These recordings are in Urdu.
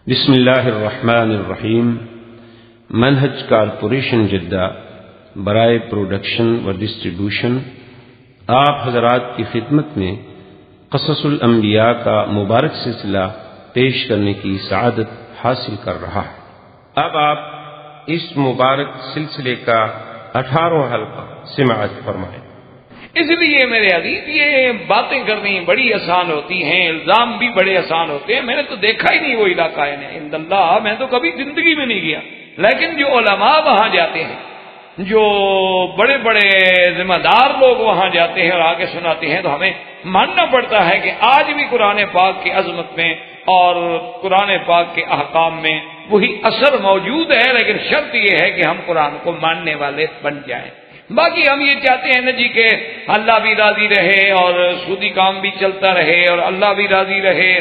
بسم اللہ الرحمن الرحیم۔ منہج کارپوریشن جدہ برائے پروڈکشن و ڈسٹریبیوشن آپ حضرات کی خدمت میں قصص الانبیاء کا مبارک سلسلہ پیش کرنے کی سعادت حاصل کر رہا ہے۔ اب آپ اس مبارک سلسلے کا 18واں حلقہ سماعت فرمائیں۔ اس لیے میرے عزیز یہ باتیں کرنی بڑی آسان ہوتی ہیں، الزام بھی بڑے آسان ہوتے ہیں۔ میں نے تو دیکھا ہی نہیں وہ علاقہ ہے عند اللہ، میں تو کبھی زندگی میں نہیں گیا، لیکن جو علماء وہاں جاتے ہیں، جو بڑے بڑے ذمہ دار لوگ وہاں جاتے ہیں اور آگے سناتے ہیں، تو ہمیں ماننا پڑتا ہے کہ آج بھی قرآن پاک کی عظمت میں اور قرآن پاک کے احکام میں وہی اثر موجود ہے، لیکن شرط یہ ہے کہ ہم قرآن کو ماننے والے بن جائیں۔ باقی ہم یہ چاہتے ہیں نا جی کہ اللہ بھی راضی رہے اور سودی کام بھی چلتا رہے اور اللہ بھی راضی رہے،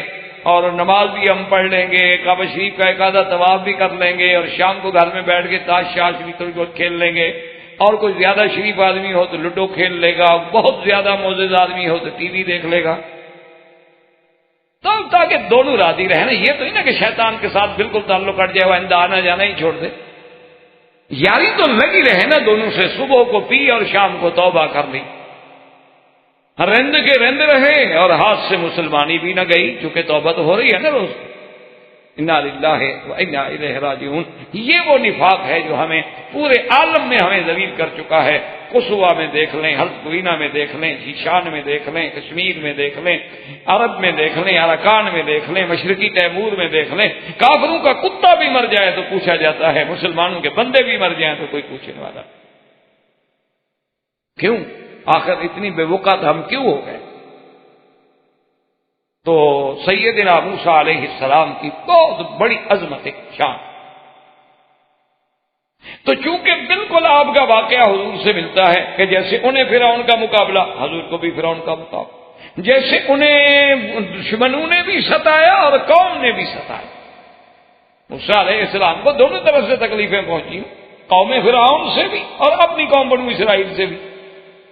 اور نماز بھی ہم پڑھ لیں گے، کعبہ شریف کا ایک آدھا طواف بھی کر لیں گے، اور شام کو گھر میں بیٹھ کے تاش شاش بھی تھوڑی بہت کھیل لیں گے، اور کوئی زیادہ شریف آدمی ہو تو لوڈو کھیل لے گا، بہت زیادہ معزز آدمی ہو تو ٹی وی دیکھ لے گا، تو تاکہ دونوں راضی رہیں نا۔ یہ تو نہیں نا کہ شیطان کے ساتھ بالکل تعلق کٹ جائے، وہ آئندہ آنا جانا ہی چھوڑ دے۔ یاری تو لگی رہے نا دونوں سے، صبح کو پی اور شام کو توبہ کر لی، رند کے رند رہے اور ہاتھ سے مسلمانی بھی نہ گئی، چونکہ توبہ تو ہو رہی ہے نا روز۔ انا للہ و انا الیہ راجعون۔ یہ وہ نفاق ہے جو ہمیں پورے عالم میں ہمیں ذلیل کر چکا ہے۔ قصوہ میں دیکھ لیں، ہلسوینہ میں دیکھ لیں، جیشان میں دیکھ لیں، کشمیر میں دیکھ لیں، عرب میں دیکھ لیں، اراکان میں دیکھ لیں، مشرقی تیمور میں دیکھ لیں۔ کافروں کا کتا بھی مر جائے تو پوچھا جاتا ہے، مسلمانوں کے بندے بھی مر جائیں تو کوئی پوچھنے والا۔ کیوں؟ آخر اتنی بے وقت ہم کیوں ہو گئے؟ تو سیدنا موسیٰ علیہ السلام کی بہت بڑی عظمت شان، تو چونکہ بالکل آپ کا واقعہ حضور سے ملتا ہے کہ جیسے انہیں فرعون کا مقابلہ، حضور کو بھی فرعون کا مقابلہ، جیسے انہیں دشمنوں نے بھی ستایا اور قوم نے بھی ستایا۔ موسیٰ علیہ السلام کو دونوں طرف سے تکلیفیں پہنچی، قوم فرعون سے بھی اور اپنی قوم بنو اسرائیل سے بھی۔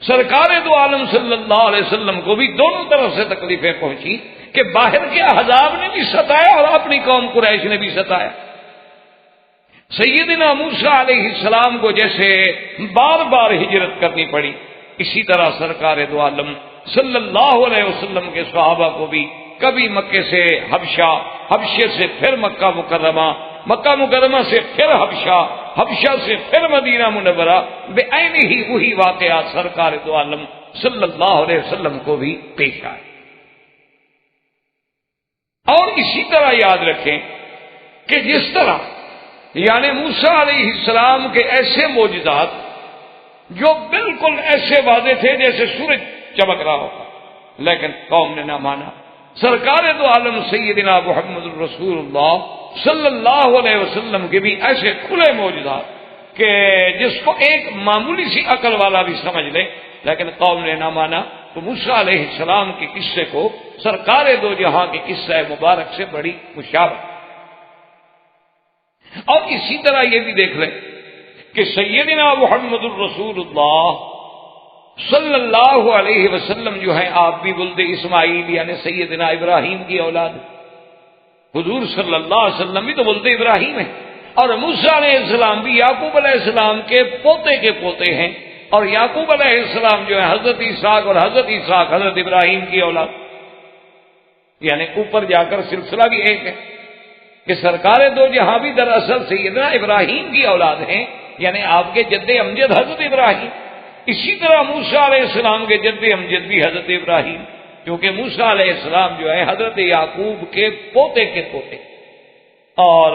سرکار دو عالم صلی اللہ علیہ وسلم کو بھی دونوں طرف سے تکلیفیں پہنچی کہ باہر کے احزاب نے بھی ستایا اور اپنی قوم قریش نے بھی ستایا۔ سیدنا موسیٰ علیہ السلام کو جیسے بار بار ہجرت کرنی پڑی، اسی طرح سرکار دو عالم صلی اللہ علیہ وسلم کے صحابہ کو بھی کبھی مکے سے حبشہ، حبشے سے پھر مکہ مکرمہ، مکہ مکرمہ سے پھر حبشہ، حبشہ سے پھر مدینہ منورہ، بے عین ہی وہی واقعات سرکار دو عالم صلی اللہ علیہ وسلم کو بھی پیش آئے۔ اور اسی طرح یاد رکھیں کہ جس طرح یعنی موسیٰ علیہ السلام کے ایسے معجزات جو بالکل ایسے واضح تھے جیسے سورج چمک رہا ہوگا، لیکن قوم نے نہ مانا۔ سرکار دو عالم سیدنا محمد رسول اللہ صلی اللہ علیہ وسلم کے بھی ایسے کھلے معجزات کہ جس کو ایک معمولی سی عقل والا بھی سمجھ لے، لیکن قوم نے نہ مانا۔ تو موسیٰ علیہ السلام کے قصے کو سرکار دو جہاں کے قصہ مبارک سے بڑی مشابہت۔ اور اسی طرح یہ بھی دیکھ لیں کہ سیدنا محمد الرسول اللہ صلی اللہ علیہ وسلم جو ہیں، آپ بھی ولد اسماعیل یعنی سیدنا ابراہیم کی اولاد، حضور صلی اللہ علیہ وسلم بھی تو ولد ابراہیم ہیں، اور موسیٰ علیہ السلام بھی یعقوب علیہ السلام کے پوتے کے پوتے ہیں، اور یعقوب علیہ السلام جو ہے حضرت اسحاق، اور حضرت اسحاق حضرت ابراہیم کی اولاد، یعنی اوپر جا کر سلسلہ بھی ایک ہے کہ سرکار دو جہاں بھی دراصل سیدنا ابراہیم کی اولاد ہیں، یعنی آپ کے جد امجد حضرت ابراہیم۔ اسی طرح موسیٰ علیہ السلام کے جد امجد بھی حضرت ابراہیم، کیونکہ موسیٰ علیہ السلام جو ہے حضرت یعقوب کے پوتے کے پوتے، اور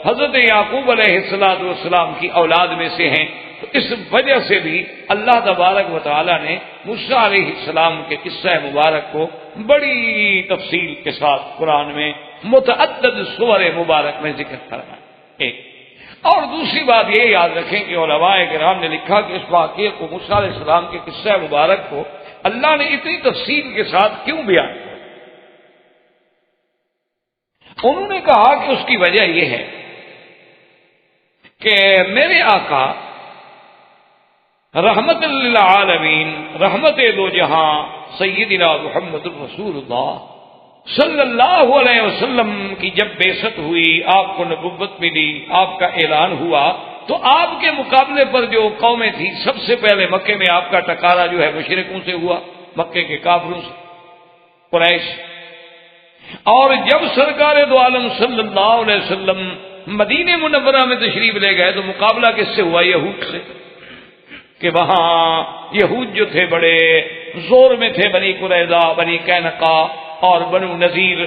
حضرت یعقوب علیہ السلام کی اولاد میں سے ہیں۔ تو اس وجہ سے بھی اللہ تبارک و تعالی نے موسیٰ علیہ السلام کے قصہ مبارک کو بڑی تفصیل کے ساتھ قرآن میں متعدد سور مبارک میں ذکر کرنا ایک۔ اور دوسری بات یہ یاد رکھیں کہ علماء کرام نے لکھا کہ اس واقعے کو، موسیٰ علیہ السلام کے قصہ مبارک کو اللہ نے اتنی تفصیل کے ساتھ کیوں بیان کیا؟ انہوں نے کہا کہ اس کی وجہ یہ ہے کہ میرے آقا رحمت للعالمین، رحمت دو جہاں سیدنا محمد الرسول اللہ صلی اللہ علیہ وسلم کی جب بعثت ہوئی، آپ کو نبوت ملی، آپ کا اعلان ہوا، تو آپ کے مقابلے پر جو قومیں تھیں سب سے پہلے مکے میں آپ کا ٹکارا جو ہے مشرکوں سے ہوا، مکے کے کافروں سے، قریش۔ اور جب سرکار دو عالم صلی اللہ علیہ وسلم مدینہ منورہ میں تشریف لے گئے تو مقابلہ کس سے ہوا؟ یہود سے، کہ وہاں یہود جو تھے بڑے زور میں تھے، بنی قریظہ، بنی قینقاع اور بنو نذیر،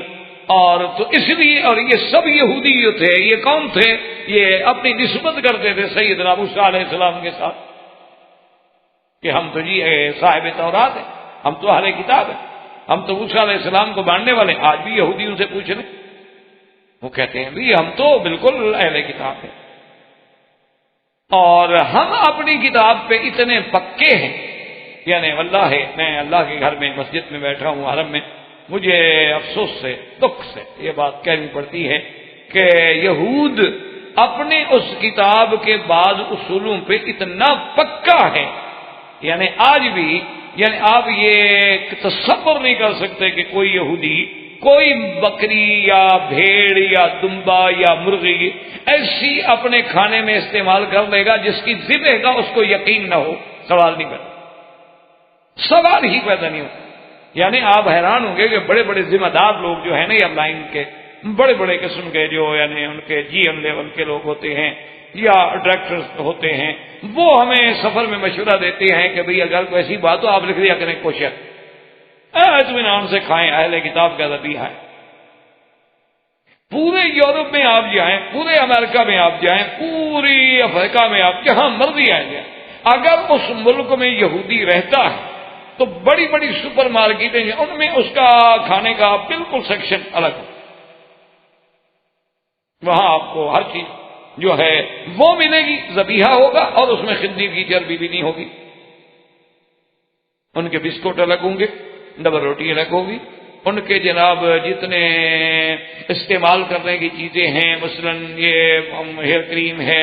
اور تو اس لیے، اور یہ سب یہودی جو تھے، یہ کون تھے؟ یہ اپنی نسبت کرتے تھے سیدنا موسیٰ علیہ السلام کے ساتھ کہ ہم تو جی صاحب تورات ہیں، ہم تو اہل کتاب ہیں، ہم تو موسیٰ علیہ السلام کو ماننے والے ہیں۔ آج بھی یہودیوں سے پوچھ لیں، وہ کہتے ہیں بھی ہم تو بالکل اہل کتاب ہیں، اور ہم اپنی کتاب پہ اتنے پکے ہیں، یعنی واللہ میں اللہ کے گھر میں مسجد میں بیٹھا ہوں، حرم میں، مجھے افسوس سے، دکھ سے یہ بات کہنی پڑتی ہے کہ یہود اپنے اس کتاب کے بعض اصولوں پہ اتنا پکا ہے، یعنی آج بھی، یعنی آپ یہ تصور نہیں کر سکتے کہ کوئی یہودی کوئی بکری یا بھیڑ یا دمبا یا مرغی ایسی اپنے کھانے میں استعمال کر لے گا جس کی ذبح کا اس کو یقین نہ ہو، سوال نہیں پیدا، سوال ہی پیدا نہیں ہوتا۔ یعنی آپ حیران ہوں گے کہ بڑے بڑے ذمہ دار لوگ جو ہیں نا، یا لائن کے بڑے بڑے قسم کے جو یعنی ان کے جی ایم لیول کے لوگ ہوتے ہیں یا ڈائریکٹرز ہوتے ہیں، وہ ہمیں سفر میں مشورہ دیتے ہیں کہ بھئی اگر کوئی ایسی بات ہو آپ لکھ دیا کریں کوشر، اطمینان سے کھائیں، اہل کتاب کا ذبیحہ ہے۔ پورے یورپ میں آپ جائیں، پورے امریکہ میں آپ جائیں، پوری افریقہ میں آپ جہاں مرضی آئیں جائیں، اگر اس ملک میں یہودی رہتا ہے تو بڑی بڑی سپر مارکیٹیں ہیں، ان میں اس کا کھانے کا بالکل سیکشن الگ ہے، وہاں آپ کو ہر چیز جو ہے وہ ملے گی، ذبیحہ ہوگا، اور اس میں خنزیر کی چربی بھی نہیں ہوگی۔ ان کے بسکٹ الگ ہوں گے، ڈبل روٹی الگ ہوگی، ان کے جناب جتنے استعمال کرنے کی چیزیں ہیں، مثلا یہ ہیئر کریم ہے،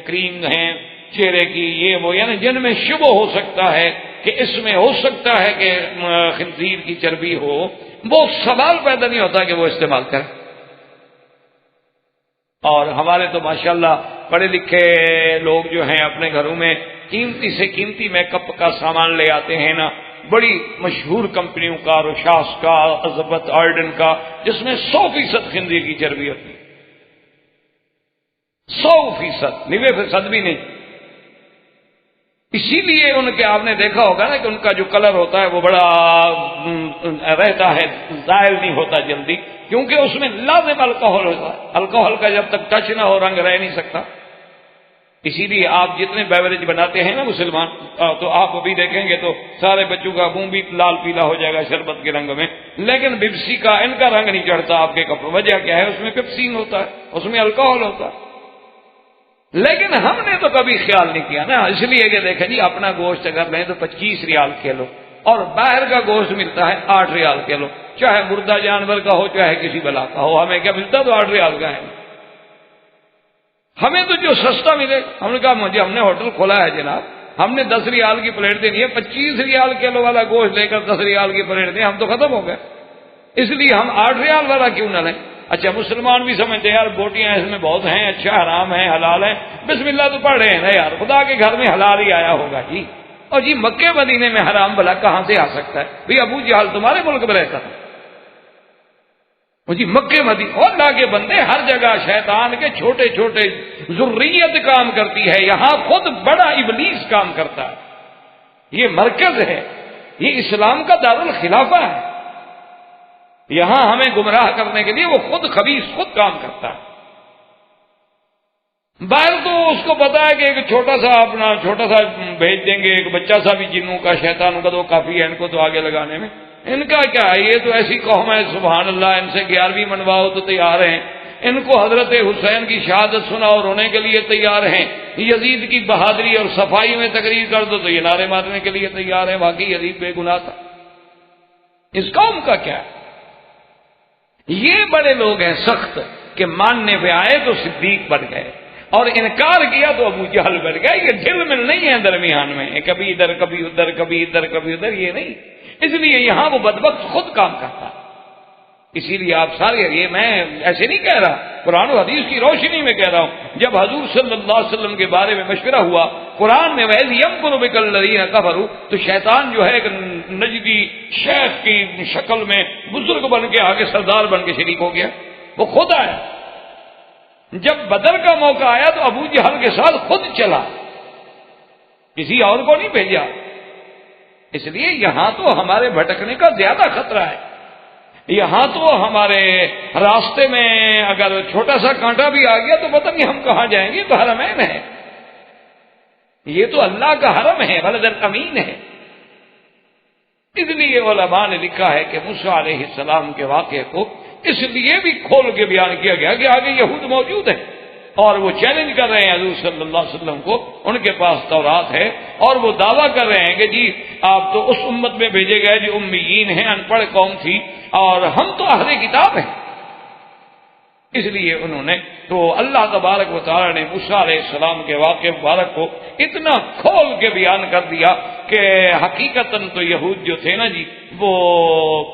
کریم ہے چہرے کی، یہ وہ، یعنی جن میں شبہ ہو سکتا ہے کہ اس میں ہو سکتا ہے کہ خنزیر کی چربی ہو، وہ سوال پیدا نہیں ہوتا کہ وہ استعمال کریں۔ اور ہمارے تو ماشاءاللہ پڑھے لکھے لوگ جو ہیں اپنے گھروں میں قیمتی سے قیمتی میک اپ کا سامان لے آتے ہیں نا، بڑی مشہور کمپنیوں کا، روشاس کا، الزبتھ آرڈن کا، جس میں 100% خنزیر کی چربی ہوتی ہے، 100%، 90% بھی نہیں۔ اسی لیے ان کے آپ نے دیکھا ہوگا نا کہ ان کا جو کلر ہوتا ہے وہ بڑا رہتا ہے، زائل نہیں ہوتا جلدی، کیونکہ اس میں لازم الکحل ہوتا ہے، الکحل کا جب تک ٹچ نہ ہو رنگ رہ نہیں سکتا۔ اسی لیے آپ جتنے بیوریج بناتے ہیں نا مسلمان، تو آپ ابھی دیکھیں گے تو سارے بچوں کا منہ بھی لال پیلا ہو جائے گا شربت کے رنگ میں، لیکن پیپسی کا ان کا رنگ نہیں چڑھتا آپ کے کپڑوں۔ وجہ کیا ہے؟ اس میں پیپسین ہوتا ہے، اس میں الکحل ہوتا ہے۔ لیکن ہم نے تو کبھی خیال نہیں کیا نا، اس لیے کہ دیکھیں جی اپنا گوشت اگر لیں تو 25 ریال کلو، اور باہر کا گوشت ملتا ہے 8 ریال کلو، چاہے مردہ جانور کا ہو چاہے کسی بلا کا ہو، ہمیں کیا ملتا تو 8 ریال کا ہے۔ ہمیں تو جو سستا ملے، ہم نے کہا مجھے، ہم نے ہوٹل کھولا ہے جناب، ہم نے 10 ریال کی پلیٹ دینی ہے، 25 ریال کلو والا گوشت لے کر 10 ریال کی پلیٹ دیں، ہم تو ختم ہو گئے، اس لیے ہم 8 ریال والا کیوں نہ لیں۔ اچھا مسلمان بھی سمجھتے ہیں یار بوٹیاں اس میں بہت ہیں، اچھا حرام ہیں حلال ہیں، بسم اللہ تو پڑھ رہے ہیں نا یار، خدا کے گھر میں حلال ہی آیا ہوگا جی، اور جی مکے مدینے میں حرام بھلا کہاں سے آ سکتا ہے؟ بھئی ابو جہل تمہارے ملک میں رہتا تھا، جی مکے مدینے، اور اللہ کے بندے ہر جگہ شیطان کے چھوٹے چھوٹے ذریت کام کرتی ہے، یہاں خود بڑا ابلیس کام کرتا ہے، یہ مرکز ہے، یہ اسلام کا دارالخلافہ ہے، یہاں ہمیں گمراہ کرنے کے لیے وہ خود خبیث خود کام کرتا ہے۔ باہر تو اس کو پتا ہے کہ ایک چھوٹا سا بھیج دیں گے، ایک بچہ سا بھی جنوں کا شیطانوں کا تو کافی ہے ان کو تو آگے لگانے میں، ان کا کیا ہے، یہ تو ایسی قوم ہے سبحان اللہ، ان سے 11ویں منواؤ تو تیار ہیں، ان کو حضرت حسین کی شہادت سناؤ رونے کے لیے تیار ہیں، یزید کی بہادری اور صفائی میں تقریر کر دو تو یہ نعرے مارنے کے لیے تیار ہیں، باقی یزید بے گناہ تھا۔ اس قوم کا کیا ہے؟ یہ بڑے لوگ ہیں سخت کہ ماننے پہ آئے تو صدیق بن گئے، اور انکار کیا تو ابو جہل بن گئے۔ یہ جھل مل نہیں ہے درمیان میں، کبھی ادھر کبھی ادھر، کبھی ادھر کبھی ادھر، یہ نہیں، اس لیے یہاں وہ بدبخت خود کام کرتا، اسی لیے آپ سارے، یہ میں ایسے نہیں کہہ رہا، قرآن و حدیث کی روشنی میں کہہ رہا ہوں، جب حضور صلی اللہ علیہ وسلم کے بارے میں مشورہ ہوا قرآن میں وَإِذْ يَمْكُرُ بِكَ الَّذِينَ كَفَرُوا، تو شیطان جو ہے ایک نجدی شیخ کی شکل میں بزرگ بن کے آگے سردار بن کے شریک ہو گیا، وہ خود آیا۔ جب بدر کا موقع آیا تو ابو جہل کے ساتھ خود چلا، کسی اور کو نہیں بھیجا۔ اس لیے یہاں تو ہمارے بھٹکنے کا زیادہ خطرہ ہے، یہاں تو ہمارے راستے میں اگر چھوٹا سا کانٹا بھی آ گیا تو پتہ نہیں ہم کہاں جائیں گے، تو حرمین ہے، یہ تو اللہ کا حرم ہے، بلد الامین ہے۔ اس لیے علماء نے لکھا ہے کہ موسیٰ علیہ السلام کے واقعے کو اس لیے بھی کھول کے بیان کیا گیا کہ آگے یہود موجود ہیں اور وہ چیلنج کر رہے ہیں حضور صلی اللہ علیہ وسلم کو، ان کے پاس تورات ہے اور وہ دعویٰ کر رہے ہیں کہ جی آپ تو اس امت میں بھیجے گئے جو امیین ہیں، ان پڑھ قوم تھی، اور ہم تو اہل کتاب ہیں۔ اس لیے انہوں نے تو اللہ تبارک و تعالی نے موسیٰ علیہ السلام کے واقعے مبارک کو اتنا کھول کے بیان کر دیا کہ حقیقتاً تو یہود جو تھے نا جی وہ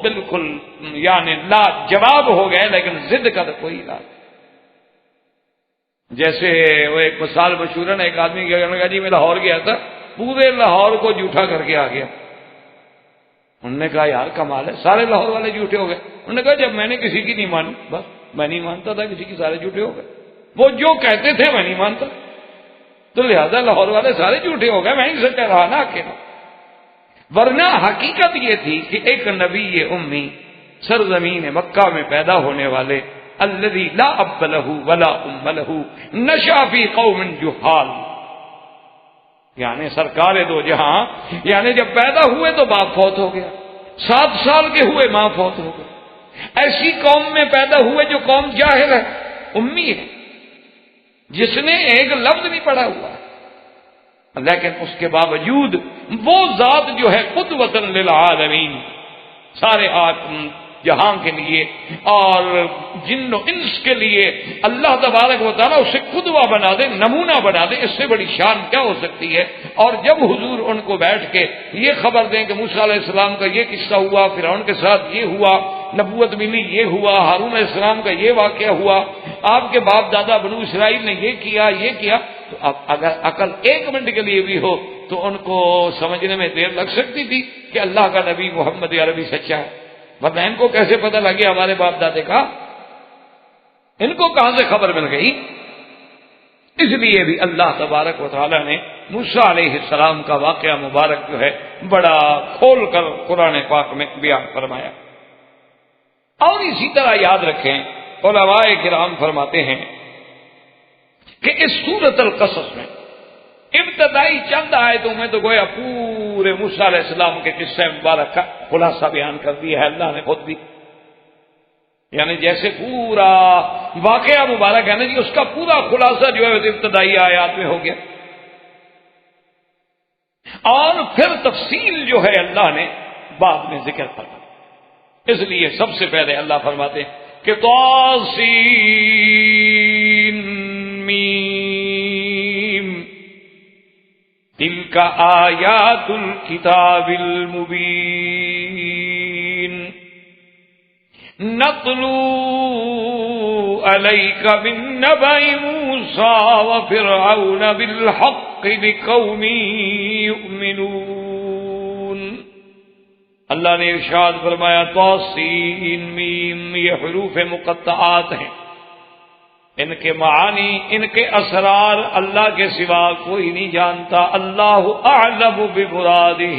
بالکل یعنی لا جواب ہو گئے، لیکن ضد کا تو کوئی علاج۔ جیسے وہ ایک مثال مشہور ہے، ایک آدمی کہا جی میں لاہور گیا تھا، پورے لاہور کو جھوٹا کر کے آ گیا۔ انہوں نے کہا یار کمال ہے، سارے لاہور والے جھوٹے ہو گئے۔ انہوں نے کہا جب میں نے کسی کی نہیں مانی، بس میں نہیں مانتا تھا کسی کی، سارے جھوٹے ہو گئے، وہ جو کہتے تھے میں نہیں مانتا، تو لہذا لاہور والے سارے جھوٹے ہو گئے، میں ہی سچا رہا نا اکیلا۔ ورنہ حقیقت یہ تھی کہ ایک نبی امی سرزمین مکہ میں پیدا ہونے والے، الذی لا اب لہ ولا ام لہ نشأ فی قوم جہال، یعنی سرکار دو جہاں، یعنی جب پیدا ہوئے تو باپ فوت ہو گیا، 7 سال کے ہوئے ماں فوت ہو گئی، ایسی قوم میں پیدا ہوئے جو قوم جاہل ہے، امی ہے، جس نے ایک لفظ نہیں پڑھا ہوا، لیکن اس کے باوجود وہ ذات جو ہے قدوۃ للعالمین، سارے جہاں کے لیے اور جن و انس کے لیے اللہ تبارک و تعالیٰ اسے قدوہ بنا دے، نمونہ بنا دے، اس سے بڑی شان کیا ہو سکتی ہے۔ اور جب حضور ان کو بیٹھ کے یہ خبر دیں کہ موسیٰ علیہ السلام کا یہ قصہ ہوا، فرعون کے ساتھ یہ ہوا، نبوت ملی یہ ہوا، ہارون علیہ السلام کا یہ واقعہ ہوا، آپ کے باپ دادا بنو اسرائیل نے یہ کیا تو اب اگر عقل 1 منٹ کے لیے بھی ہو تو ان کو سمجھنے میں دیر لگ سکتی تھی کہ اللہ کا نبی محمد عربی سچا ہے، ورنہ ان کو کیسے پتہ لگے ہمارے باپ دادے کا، ان کو کہاں سے خبر مل گئی؟ اس لیے بھی اللہ تبارک و تعالی نے موسیٰ علیہ السلام کا واقعہ مبارک جو ہے بڑا کھول کر قرآن پاک میں بیان فرمایا۔ اور اسی طرح یاد رکھیں، علماء کرام فرماتے ہیں کہ اس سورۃ القصص میں ابتدائی چند آیتوں میں تو گویا پورے موسیٰ علیہ السلام کے قصہ مبارک کا خلاصہ بیان کر دیا ہے اللہ نے خود بھی، یعنی جیسے پورا واقعہ مبارک ہے نا جی، اس کا پورا خلاصہ جو ہے ابتدائی آیات میں ہو گیا، اور پھر تفصیل جو ہے اللہ نے بعد میں ذکر فرمایا۔ اس لیے سب سے پہلے اللہ فرماتے ہیں کہ طاسین میم تلک آیات الکتاب المبین نتلو علیک من نبأ موسیٰ وفرعون بالحق لقوم یؤمنون۔ اللہ نے ارشاد فرمایا طاسین میم، یہ حروف مقطعات ہیں، ان کے معانی، ان کے اسرار اللہ کے سوا کوئی نہیں جانتا، اللہ اعلم بمرادہ۔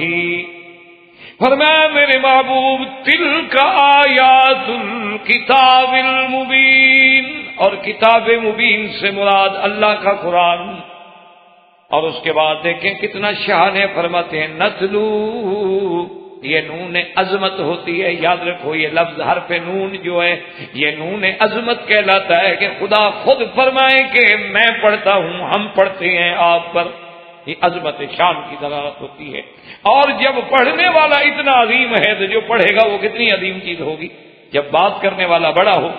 فرمایا میرے محبوب تلک آیات الکتاب المبین، اور کتاب مبین سے مراد اللہ کا قرآن۔ اور اس کے بعد دیکھیں کتنا شان ہے، فرماتے ہیں نتلو، یہ نون عظمت ہوتی ہے، یاد رکھو یہ لفظ حرف نون جو ہے یہ نون عظمت کہلاتا ہے کہ خدا خود فرمائے کہ میں پڑھتا ہوں، ہم پڑھتے ہیں آپ پر، یہ عظمت شان کی دلالت ہوتی ہے۔ اور جب پڑھنے والا اتنا عظیم ہے تو جو پڑھے گا وہ کتنی عظیم چیز ہوگی۔ جب بات کرنے والا بڑا ہو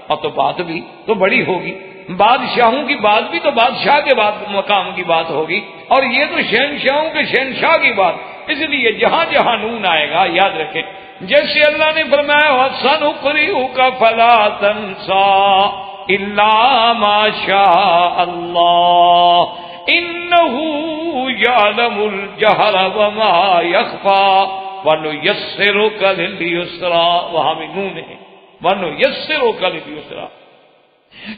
اور تو بات بھی تو بڑی ہوگی، بادشاہوں کی بات بھی تو بادشاہ کے بعد مقام کی بات ہوگی، اور یہ تو شہنشاہوں کے شہنشاہ کی بات۔ اس لیے جہاں جہاں نون آئے گا یاد رکھیں جیسے اللہ نے فرمایا وَسَنُقْرِئُكَ فَلَا تَنْسَى إِلَّا مَا شَاءَ اللَّهُ إِنَّهُ يَعْلَمُ الْجَهْرَ وَمَا يَخْفَى وَنُيَسِّرُكَ لِلْيُسْرَى، وہاں بھی نون ہے، وَنُيَسِّرُكَ لِلْيُسْرَى،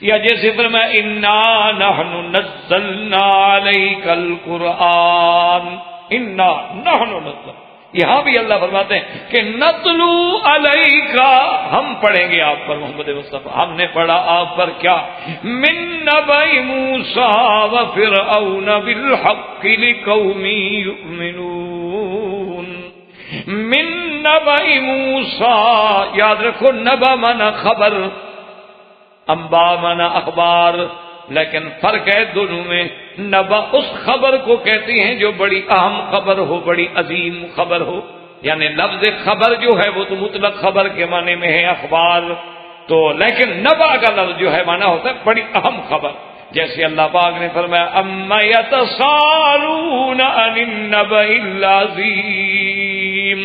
یا جیسے فرمایا اِنَّا نَحْنُ نَزَّلْنَا عَلَيْكَ الْقُرْآنَ، اِنَّا نَحْنُ نَزَّلْنَا، یہاں بھی اللہ فرماتے ہیں کہ نتلو علیک، ہم پڑھیں گے آپ پر محمد مصطفیٰ، ہم نے پڑھا آپ پر کیا، من نبأ موسیٰ وفرعون بالحق لقوم یؤمنون، من نبأ موسیٰ، یاد رکھو نبأ مانا خبر، انباء مانا اخبار، لیکن فرق ہے دونوں میں، نبا اس خبر کو کہتے ہیں جو بڑی اہم خبر ہو، بڑی عظیم خبر ہو، یعنی لفظ خبر جو ہے وہ تو مطلق خبر کے معنی میں ہے اخبار، تو لیکن نبا کا لفظ جو ہے معنی ہوتا ہے بڑی اہم خبر، جیسے اللہ پاک نے فرمایا اما یتساءلون عن النبأ العظیم،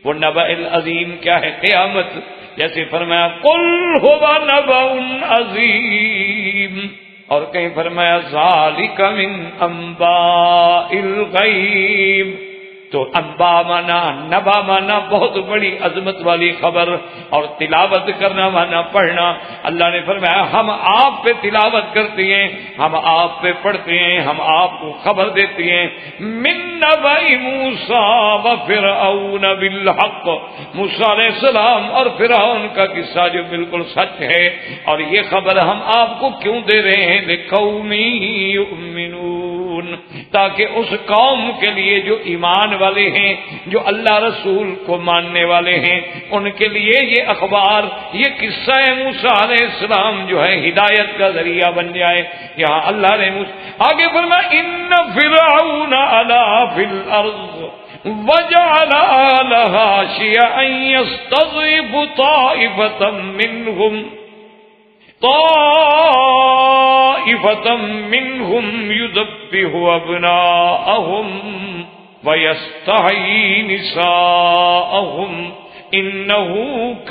وہ نبأ العظیم کیا ہے؟ قیامت، جیسے فرمایا قل هو نبأ عظیم، اور کہیں فرمایا ذالک من انباء الغیب، تو انباء مانا، نبا مانا بہت بڑی عظمت والی خبر، اور تلاوت کرنا مانا پڑھنا، اللہ نے فرمایا ہم آپ پہ تلاوت کرتے ہیں، ہم آپ پہ پڑھتے ہیں، ہم آپ کو خبر دیتے ہیں، من نبأ موسیٰ وفرعون بالحق، موسیٰ علیہ السلام اور فرعون کا قصہ جو بالکل سچ ہے، اور یہ خبر ہم آپ کو کیوں دے رہے ہیں؟ لقوم یؤمنون، تاکہ اس قوم کے لیے جو ایمان والے ہیں، جو اللہ رسول کو ماننے والے ہیں، ان کے لیے یہ اخبار، یہ قصہ موسیٰ علیہ السلام جو ہے ہدایت کا ذریعہ بن جائے۔ یہاں اللہ نے آگے فرمایا ان فرعون علا فی الارض وجعل اہلہا شیعا یستضعف طائفۃ منہم یذبح ابناءہم وَيَسْتَحْيِي نِسَاءَهُمْ إِنَّهُ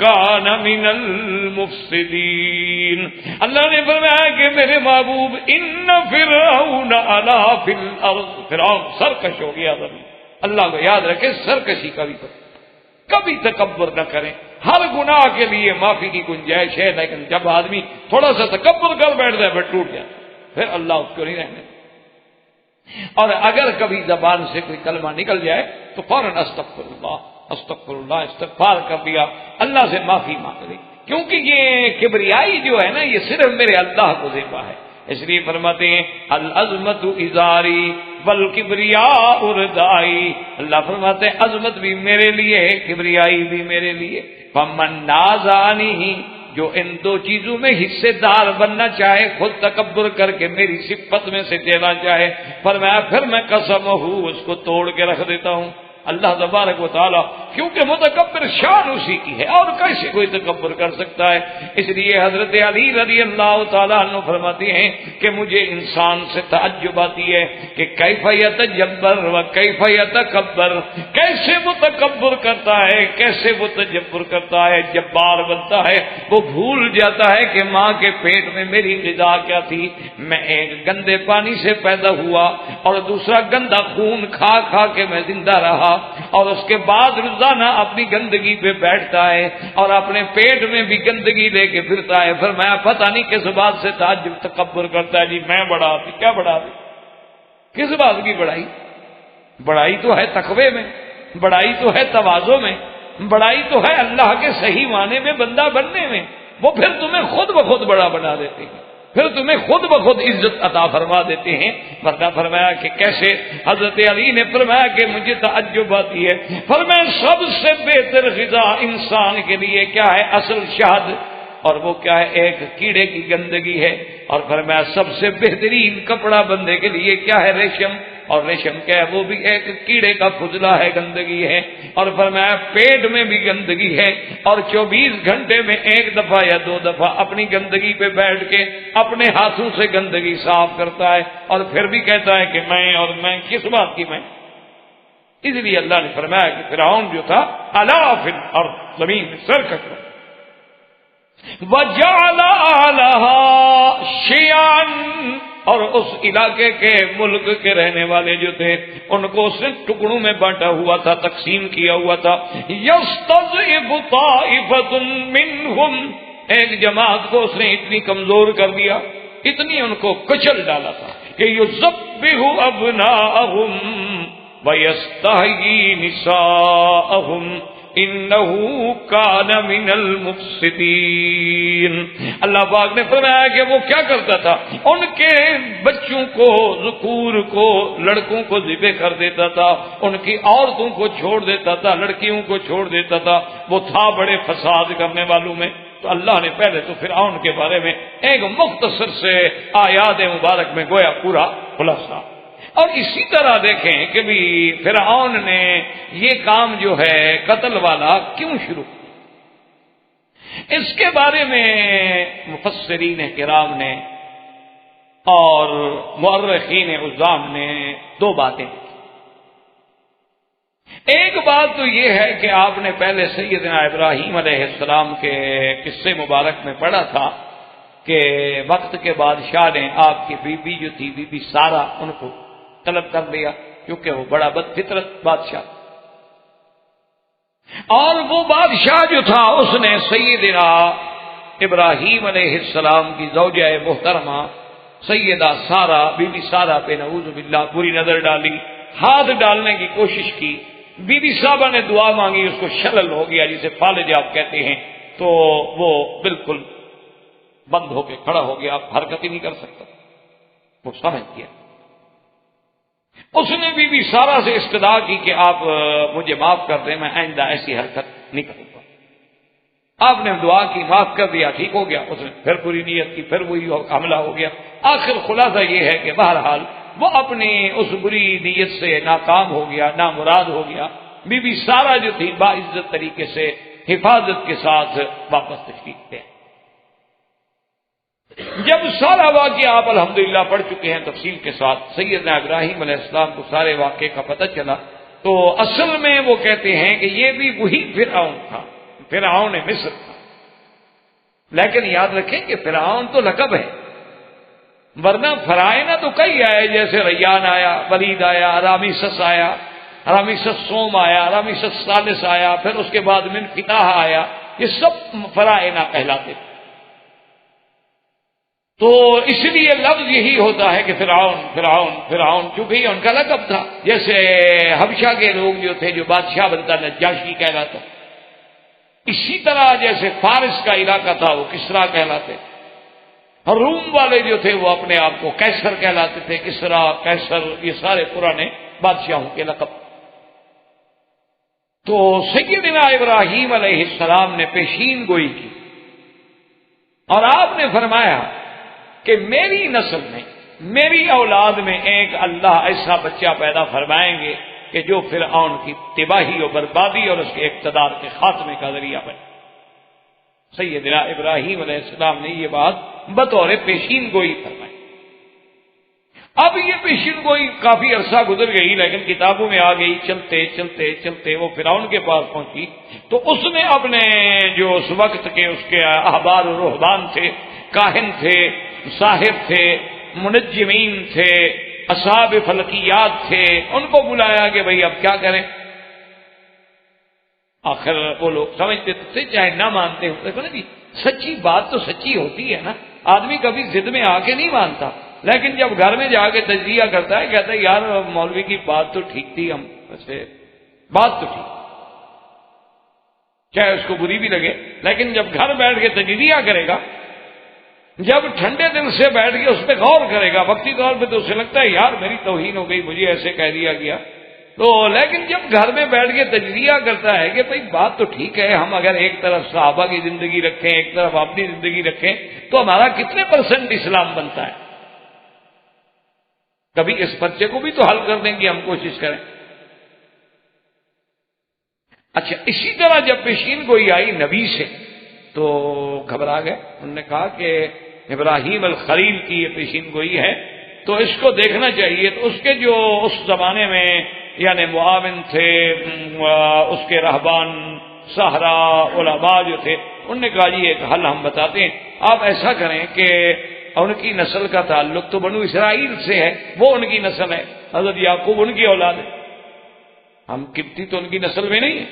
كَانَ مِنَ الْمُفْسِدِينَ، اللہ نے فرمایا کہ میرے محبوب ان فرعون علا فی الارض، فرعون سرکش ہو گیا زمین، اللہ کو یاد رکھے سرکشی کبھی تکبر نہ کریں، ہر گناہ کے لیے معافی کی گنجائش ہے، لیکن جب آدمی تھوڑا سا تکبر کر بیٹھ جائے پھر ٹوٹ جائے، پھر اللہ اس کو نہیں رہنے، اور اگر کبھی زبان سے کوئی کلمہ نکل جائے تو فوراً استغفر اللہ استغفار کر دیا، اللہ سے معافی مانگ لی، کیونکہ یہ کبریائی جو ہے نا یہ صرف میرے اللہ کو زیبا ہے، اس لیے فرماتے ہیں العظمت ازاری والکبریاء ردائی، اللہ فرماتے ہیں عظمت بھی میرے لیے ہے، کبریائی بھی میرے لیے، فمن نازعنی، جو ان دو چیزوں میں حصے دار بننا چاہے، خود تکبر کر کے میری صفت میں سے دینا چاہے، فرمایا پھر میں قسم ہوں اس کو توڑ کے رکھ دیتا ہوں، اللہ تبارک و تعالیٰ، کیونکہ متکبر شان اسی کی ہے، اور کیسے کوئی تکبر کر سکتا ہے؟ اس لیے حضرت علی رضی اللہ تعالیٰ عنہ فرماتے ہیں کہ مجھے انسان سے تعجب آتی ہے کہ کیف یتجبر و کیف یتکبر، کیسے وہ تکبر کرتا ہے، کیسے وہ تجبر کرتا ہے، جبار بنتا ہے، وہ بھول جاتا ہے کہ ماں کے پیٹ میں میری غذا کیا تھی، میں ایک گندے پانی سے پیدا ہوا اور دوسرا گندا خون کھا کھا کے میں زندہ رہا، اور اس کے بعد روزانہ اپنی گندگی پہ بیٹھتا ہے اور اپنے پیٹ میں بھی گندگی لے کے پھرتا ہے، پھر میں پتہ نہیں کس بات سے تعجب تکبر کرتا ہے، جی میں بڑا تھی، کیا بڑا تھی؟ کس بات کی بڑائی؟ بڑائی تو ہے تقوی میں، بڑائی تو ہے تواضع میں، بڑائی تو ہے اللہ کے صحیح معنی میں بندہ بننے میں، وہ پھر تمہیں خود بخود بڑا بنا دیتے ہیں، پھر تمہیں خود بخود عزت عطا فرما دیتے ہیں، ورنہ فرمایا کہ کیسے؟ حضرت علی نے فرمایا کہ مجھے تعجب آتی ہے، فرمایا سب سے بہتر غذا انسان کے لیے کیا ہے؟ اصل شہد، اور وہ کیا ہے؟ ایک کیڑے کی گندگی ہے، اور فرمایا سب سے بہترین کپڑا بندے کے لیے کیا ہے؟ ریشم، اور ریشم کیا ہے؟ وہ بھی ایک کیڑے کا فضلہ ہے، گندگی ہے، اور فرمایا پیٹ میں بھی گندگی ہے، اور 24 گھنٹے میں ایک دفعہ یا 2 دفعہ اپنی گندگی پہ بیٹھ کے اپنے ہاتھوں سے گندگی صاف کرتا ہے، اور پھر بھی کہتا ہے کہ میں، اور میں کس بات کی میں؟ اس لیے اللہ نے فرمایا کہ فرعون جو تھا الا فی الارض، زمین میں سرکش ہو، وجعل اهلها شیعا، اور اس علاقے کے ملک کے رہنے والے جو تھے ان کو اس نے ٹکڑوں میں بانٹا ہوا تھا، تقسیم کیا ہوا تھا. یستضعف طائفة منهم، ایک جماعت کو اس نے اتنی کمزور کر دیا، اتنی ان کو کچل ڈالا تھا کہ یذبح ابناءهم ویستحیی نساءهم انہو کان من المفسدین. اللہ پاک نے فرمایا کہ وہ کیا کرتا تھا، ان کے بچوں کو، ذکور کو، لڑکوں کو ذبح کر دیتا تھا، ان کی عورتوں کو چھوڑ دیتا تھا، لڑکیوں کو چھوڑ دیتا تھا. وہ تھا بڑے فساد کرنے والوں میں. تو اللہ نے پہلے تو فرعون کے بارے میں ایک مختصر سے آیات مبارک میں گویا پورا خلاصہ. اور اسی طرح دیکھیں کہ بھی فرعون نے یہ کام جو ہے قتل والا کیوں شروع کیا، اس کے بارے میں مفسرین کرام نے اور مؤرخین عظام نے دو باتیں کی. ایک بات تو یہ ہے کہ آپ نے پہلے سیدنا ابراہیم علیہ السلام کے قصے مبارک میں پڑھا تھا کہ وقت کے بادشاہ نے آپ کی بیوی جو تھی بی بی سارہ ان کو طلب کر لیا، کیونکہ وہ بڑا بد فطرت بادشاہ، اور وہ بادشاہ جو تھا اس نے سیدنا ابراہیم علیہ السلام کی زوجہ محترمہ سیدہ سارہ، بی بی سارہ پہ نعوذ باللہ بری نظر ڈالی، ہاتھ ڈالنے کی کوشش کی. بی بی صاحبہ نے دعا مانگی، اس کو شلل ہو گیا جسے فالج آپ کہتے ہیں، تو وہ بالکل بند ہو کے کھڑا ہو گیا، آپ حرکت ہی نہیں کر سکتا. وہ سمجھ گیا. اس نے بی بی سارہ سے استدعا کی کہ آپ مجھے معاف کر دیں، میں آئندہ ایسی حرکت نہیں کروں گا. آپ نے دعا کی، معاف کر دیا، ٹھیک ہو گیا. اس نے پھر پوری نیت کی، پھر وہی حملہ ہو گیا. آخر خلاصہ یہ ہے کہ بہرحال وہ اپنی اس بری نیت سے ناکام ہو گیا، نامراد ہو گیا. بی بی سارہ جو تھی باعزت طریقے سے حفاظت کے ساتھ واپس تشریف لے. جب سارا واقعہ آپ الحمدللہ پڑھ چکے ہیں تفصیل کے ساتھ، سیدنا ابراہیم علیہ السلام کو سارے واقعے کا پتہ چلا، تو اصل میں وہ کہتے ہیں کہ یہ بھی وہی فرعون تھا، فرعون مصر تھا. لیکن یاد رکھیں کہ فرعون تو لقب ہے، ورنہ فرائنہ تو کئی آئے، جیسے ریان آیا، ولید آیا، رامسس آیا، رامسس سوم آیا، رامسس ثالث آیا، پھر اس کے بعد منفتاح آیا. یہ سب فرائنہ کہلاتے تھے. تو اس لیے لفظ یہی ہوتا ہے کہ فرعون فرعون فرعون، چونکہ یہ ان کا لقب تھا. جیسے حبشہ کے لوگ جو تھے، جو بادشاہ بنتا نجاشی کہلاتا. اسی طرح جیسے فارس کا علاقہ تھا وہ کسرا کہلاتے، اور روم والے جو تھے وہ اپنے آپ کو کیسر کہلاتے تھے. کسرا، کیسر، یہ سارے پرانے بادشاہوں کے لقب. تو سیدنا ابراہیم علیہ السلام نے پیشین گوئی کی اور آپ نے فرمایا کہ میری نسل میں، میری اولاد میں ایک اللہ ایسا بچہ پیدا فرمائیں گے کہ جو فرعون کی تباہی و بربادی اور اس کے اقتدار کے خاتمے کا ذریعہ بنے. سیدنا ابراہیم علیہ السلام نے یہ بات بطور پیشین گوئی فرمائی. اب یہ پیشین گوئی کافی عرصہ گزر گئی، لیکن کتابوں میں آ گئی. چلتے چلتے چلتے وہ فرعون کے پاس پہنچی تو اس نے اپنے جو اس وقت کے اس کے احبار و رہبان تھے، کاہن تھے، صاحب تھے، منجمین تھے، اصحاب فلکیات تھے، ان کو بلایا کہ بھئی اب کیا کریں. آخر وہ لوگ سمجھتے تھے چاہے نہ مانتے ہوتے تھے نا جی، سچی بات تو سچی ہوتی ہے نا. آدمی کبھی ضد میں آ کے نہیں مانتا، لیکن جب گھر میں جا کے تجزیہ کرتا ہے کہتا ہے یار مولوی کی بات تو ٹھیک تھی، ہم ویسے بات تو ٹھیک، چاہے اس کو بری بھی لگے. لیکن جب گھر بیٹھ کے تجزیہ کرے گا، جب ٹھنڈے دل سے بیٹھ کے اس پہ غور کرے گا، وقتی طور پہ تو اسے لگتا ہے یار میری توہین ہو گئی، مجھے ایسے کہہ دیا گیا. تو لیکن جب گھر میں بیٹھ کے تجزیہ کرتا ہے کہ بھئی بات تو ٹھیک ہے، ہم اگر ایک طرف صحابہ کی زندگی رکھیں، ایک طرف اپنی زندگی رکھیں، تو ہمارا کتنے % اسلام بنتا ہے. کبھی اس پرچے کو بھی تو حل کر دیں گے، ہم کوشش کریں. اچھا، اسی طرح جب پیشین گوئی آئی نبی سے تو گھبرا گئے. انہوں نے کہا کہ ابراہیم الخلیل کی یہ پیشین گوئی ہے تو اس کو دیکھنا چاہیے. تو اس کے جو اس زمانے میں یعنی معاون تھے اس کے رہبان سہرا علماء جو تھے، انہوں نے کہا جی ایک حل ہم بتاتے ہیں، آپ ایسا کریں کہ ان کی نسل کا تعلق تو بنو اسرائیل سے ہے، وہ ان کی نسل ہے، حضرت یعقوب ان کی اولاد ہے، ہم قبطی تو ان کی نسل میں نہیں ہے،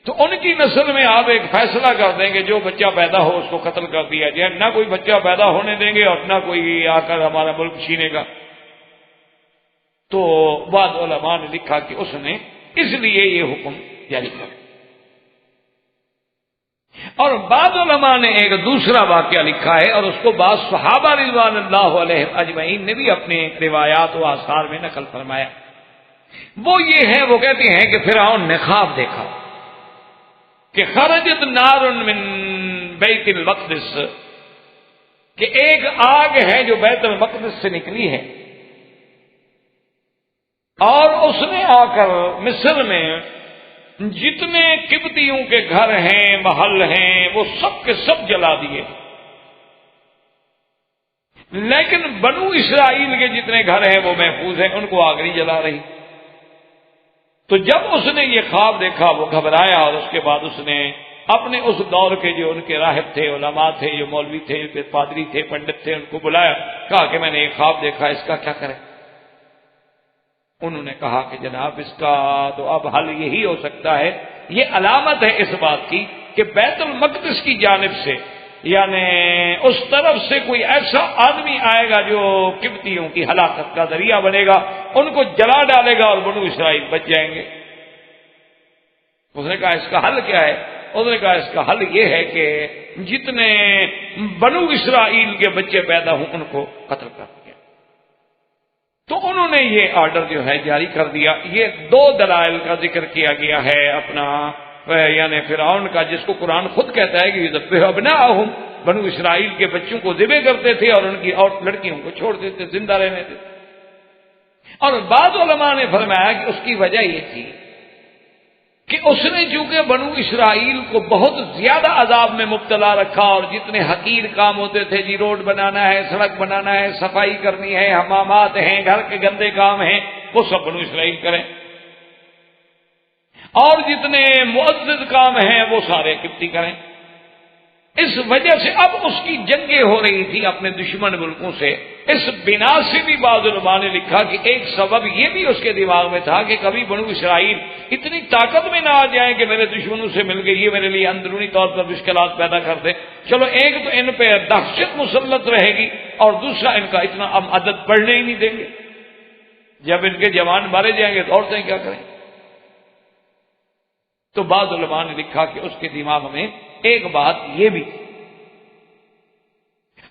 تو ان کی نسل میں آپ ایک فیصلہ کر دیں کہ جو بچہ پیدا ہو اس کو قتل کر دیا جائے، نہ کوئی بچہ پیدا ہونے دیں گے اور نہ کوئی آ کر ہمارا ملک چھینے گا۔ تو بعض علماء نے لکھا کہ اس نے اس لیے یہ حکم جاری کیا، اور بعض علماء نے ایک دوسرا واقعہ لکھا ہے اور اس کو بعض صحابہ رضوان اللہ علیہ اجمعین نے بھی اپنے روایات و آثار میں نقل فرمایا۔ وہ یہ ہے، وہ کہتے ہیں کہ فرعون نے خواب دیکھا کہ خرجت نار من بیت المقدس، کہ ایک آگ ہے جو بیت المقدس سے نکلی ہے، اور اس نے آ کر مصر میں جتنے قبطیوں کے گھر ہیں محل ہیں وہ سب کے سب جلا دیے، لیکن بنو اسرائیل کے جتنے گھر ہیں وہ محفوظ ہیں، ان کو آگ نہیں جلا رہی۔ تو جب اس نے یہ خواب دیکھا وہ گھبرایا، اور اس کے بعد اس نے اپنے اس دور کے جو ان کے راہب تھے، علماء تھے، جو مولوی تھے، پادری تھے، پنڈت تھے، ان کو بلایا، کہا کہ میں نے یہ خواب دیکھا، اس کا کیا کریں؟ انہوں نے کہا کہ جناب اس کا تو اب حل یہی ہو سکتا ہے، یہ علامت ہے اس بات کی کہ بیت المقدس کی جانب سے، یعنی اس طرف سے کوئی ایسا آدمی آئے گا جو قبطیوں کی ہلاکت کا ذریعہ بنے گا، ان کو جلا ڈالے گا اور بنو اسرائیل بچ جائیں گے۔ اس نے کہا اس کا حل کیا ہے؟ اس نے کہا اس کا حل یہ ہے کہ جتنے بنو اسرائیل کے بچے پیدا ہوں ان کو قتل کر دیا۔ تو انہوں نے یہ آرڈر جو ہے جاری کر دیا۔ یہ دو دلائل کا ذکر کیا گیا ہے اپنا، یعنی فرعون کا، جس کو قرآن خود کہتا ہے کہ یذبح ابناءہم، بنو اسرائیل کے بچوں کو ذبح کرتے تھے اور ان کی اور لڑکیوں کو چھوڑ دیتے، زندہ رہنے دیتے۔ اور بعض علماء نے فرمایا کہ اس کی وجہ یہ تھی کہ اس نے چونکہ بنو اسرائیل کو بہت زیادہ عذاب میں مبتلا رکھا، اور جتنے حقیر کام ہوتے تھے، جی روڈ بنانا ہے، سڑک بنانا ہے، صفائی کرنی ہے، حمامات ہیں، گھر کے گندے کام ہیں، وہ سب بنو اسرائیل کریں، اور جتنے معزز کام ہیں وہ سارے قبطی کریں۔ اس وجہ سے اب اس کی جنگیں ہو رہی تھی اپنے دشمن ملکوں سے۔ اس بنا سے بھی بعض علماء نے لکھا کہ ایک سبب یہ بھی اس کے دماغ میں تھا کہ کبھی بنو اسرائیل اتنی طاقت میں نہ آ جائیں کہ میرے دشمنوں سے مل گئی، یہ میرے لیے اندرونی طور پر مشکلات پیدا کر دے۔ چلو ایک تو ان پہ دہشت مسلط رہے گی، اور دوسرا ان کا اتنا اب عدد بڑھنے ہی نہیں دیں گے۔ جب ان کے جوان مارے جائیں گے تو عورتیں کیا کریں؟ تو بعض علماء نے لکھا کہ اس کے دماغ میں ایک بات یہ بھی،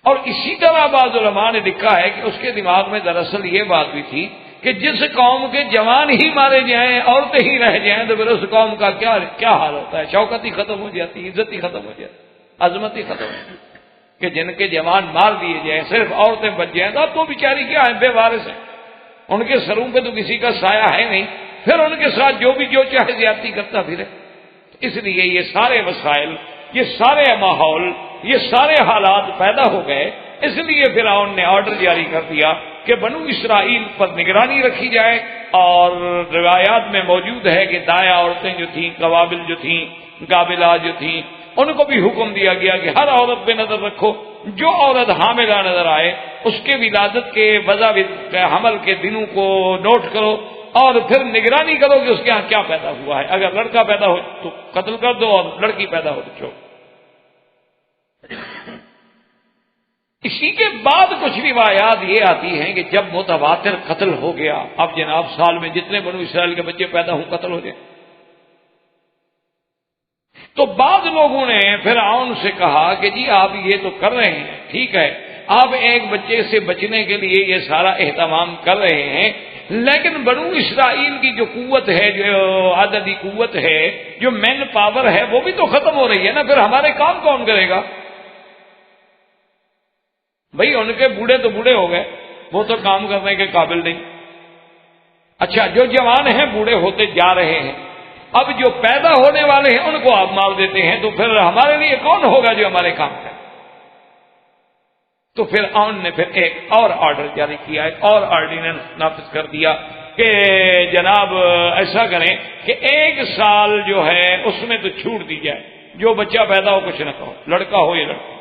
اور اسی طرح بعض علماء نے لکھا ہے کہ اس کے دماغ میں دراصل یہ بات بھی تھی کہ جس قوم کے جوان ہی مارے جائیں، عورتیں ہی رہ جائیں، تو پھر اس قوم کا کیا حال ہوتا ہے؟ شوکت ہی ختم ہو جاتی، عزت ہی ختم ہو جاتی، عظمت ہی ختم ہو جاتی، کہ جن کے جوان مار دیے جائیں، صرف عورتیں بچ جائیں، تو اب تو بیچاری کیا ہیں، بے وارث ہیں، ان کے سروں پہ تو کسی کا سایہ ہے نہیں، پھر ان کے ساتھ جو چاہے زیادتی کرتا پھرے۔ اس لیے یہ سارے مسائل، یہ سارے ماحول، یہ سارے حالات پیدا ہو گئے۔ اس لیے فرعون نے آرڈر جاری کر دیا کہ بنو اسرائیل پر نگرانی رکھی جائے، اور روایات میں موجود ہے کہ دایا عورتیں جو تھیں، قوابل جو تھیں، قابلات جو تھیں، ان کو بھی حکم دیا گیا کہ ہر عورت پہ نظر رکھو، جو عورت حاملہ نظر آئے اس کے ولادت کے وضع حمل کے دنوں کو نوٹ کرو، اور پھر نگرانی کرو کہ اس کے ہاں کیا پیدا ہوا ہے۔ اگر لڑکا پیدا ہو تو قتل کر دو، اور لڑکی پیدا ہو تو چھوڑ۔ اسی کے بعد کچھ روایات یہ آتی ہیں کہ جب متواتر قتل ہو گیا، اب جناب سال میں جتنے بنو اسرائیل کے بچے پیدا ہوں قتل ہو جائیں، تو بعض لوگوں نے فرعون سے کہا کہ جی آپ یہ تو کر رہے ہیں، ٹھیک ہے، آپ ایک بچے سے بچنے کے لیے یہ سارا اہتمام کر رہے ہیں، لیکن بنو اسرائیل کی جو قوت ہے، جو عددی قوت ہے، جو مین پاور ہے، وہ بھی تو ختم ہو رہی ہے نا، پھر ہمارے کام کون کرے گا؟ بھئی ان کے بوڑھے تو بوڑھے ہو گئے، وہ تو کام کرنے کے قابل نہیں۔ اچھا، جو جوان ہیں بوڑھے ہوتے جا رہے ہیں، اب جو پیدا ہونے والے ہیں ان کو آپ مار دیتے ہیں، تو پھر ہمارے لیے کون ہوگا جو ہمارے کام کرے؟ تو فرعون نے پھر ایک اور آرڈر جاری کیا، ایک اور آرڈیننس نافذ کر دیا کہ جناب ایسا کریں کہ 1 سال جو ہے اس میں تو چھوٹ دی جائے، جو بچہ پیدا ہو کچھ نہ کہو، لڑکا ہو یا لڑکی،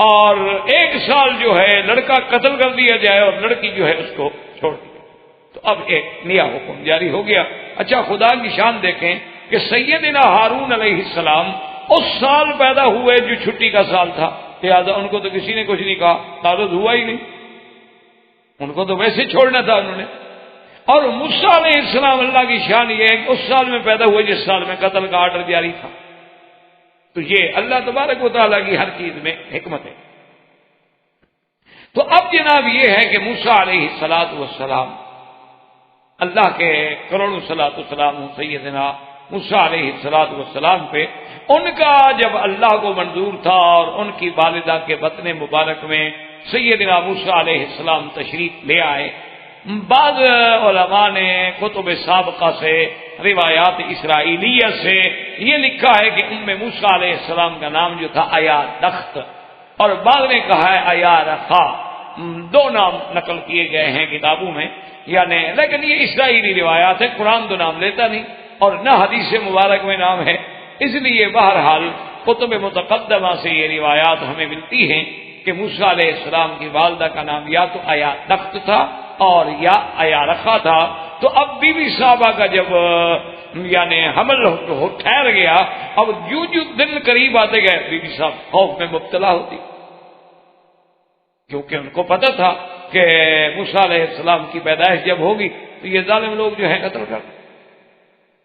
اور 1 سال جو ہے لڑکا قتل کر دیا جائے اور لڑکی جو ہے اس کو چھوڑ دی جائے۔ تو اب ایک نیا حکم جاری ہو گیا۔ اچھا خدا کی شان دیکھیں کہ سیدنا ہارون علیہ السلام اس سال پیدا ہوئے جو چھٹی کا سال تھا، لہٰذا ان کو تو کسی نے کچھ نہیں کہا، تعرض ہوا ہی نہیں، ان کو تو ویسے چھوڑنا تھا انہوں نے۔ اور موسیٰ علیہ السلام، اللہ کی شان یہ ہے کہ اس سال میں پیدا ہوئے جس سال میں قتل کا آرڈر جاری تھا۔ تو یہ اللہ تبارک و تعالیٰ کی ہر چیز میں حکمت ہے۔ تو اب جناب یہ ہے کہ موسیٰ علیہ السلام اللہ کے کروڑوں صلاۃ والسلام سیدنا موسیٰ علیہ السلام پہ، ان کا جب اللہ کو منظور تھا اور ان کی والدہ کے بطن مبارک میں سیدنا موسیٰ علیہ السلام تشریف لے آئے۔ بعض علماء نے کتب سابقہ سے، روایات اسرائیلیہ سے یہ لکھا ہے کہ موسیٰ علیہ السلام کا نام جو تھا آیا دخت، اور بعض نے کہا ہے آیا رخا، 2 نام نقل کیے گئے ہیں کتابوں میں، یعنی لیکن یہ اسرائیلی روایات ہے، قرآن تو نام لیتا نہیں اور نہ حدیث مبارک میں نام ہے، اس لیے بہرحال کتب متقدمہ سے یہ روایات ہمیں ملتی ہیں کہ موسیٰ علیہ السلام کی والدہ کا نام یا تو آیا دخت تھا اور یا آیا رخا تھا۔ تو اب بی بی صاحبہ کا جب یعنی حمل ٹھہر گیا، اب جو دن قریب آتے گئے بی بی صاحب خوف میں مبتلا ہوتی، کیونکہ ان کو پتہ تھا کہ موسیٰ علیہ السلام کی پیدائش جب ہوگی تو یہ ظالم لوگ جو ہے قتل کر دیں،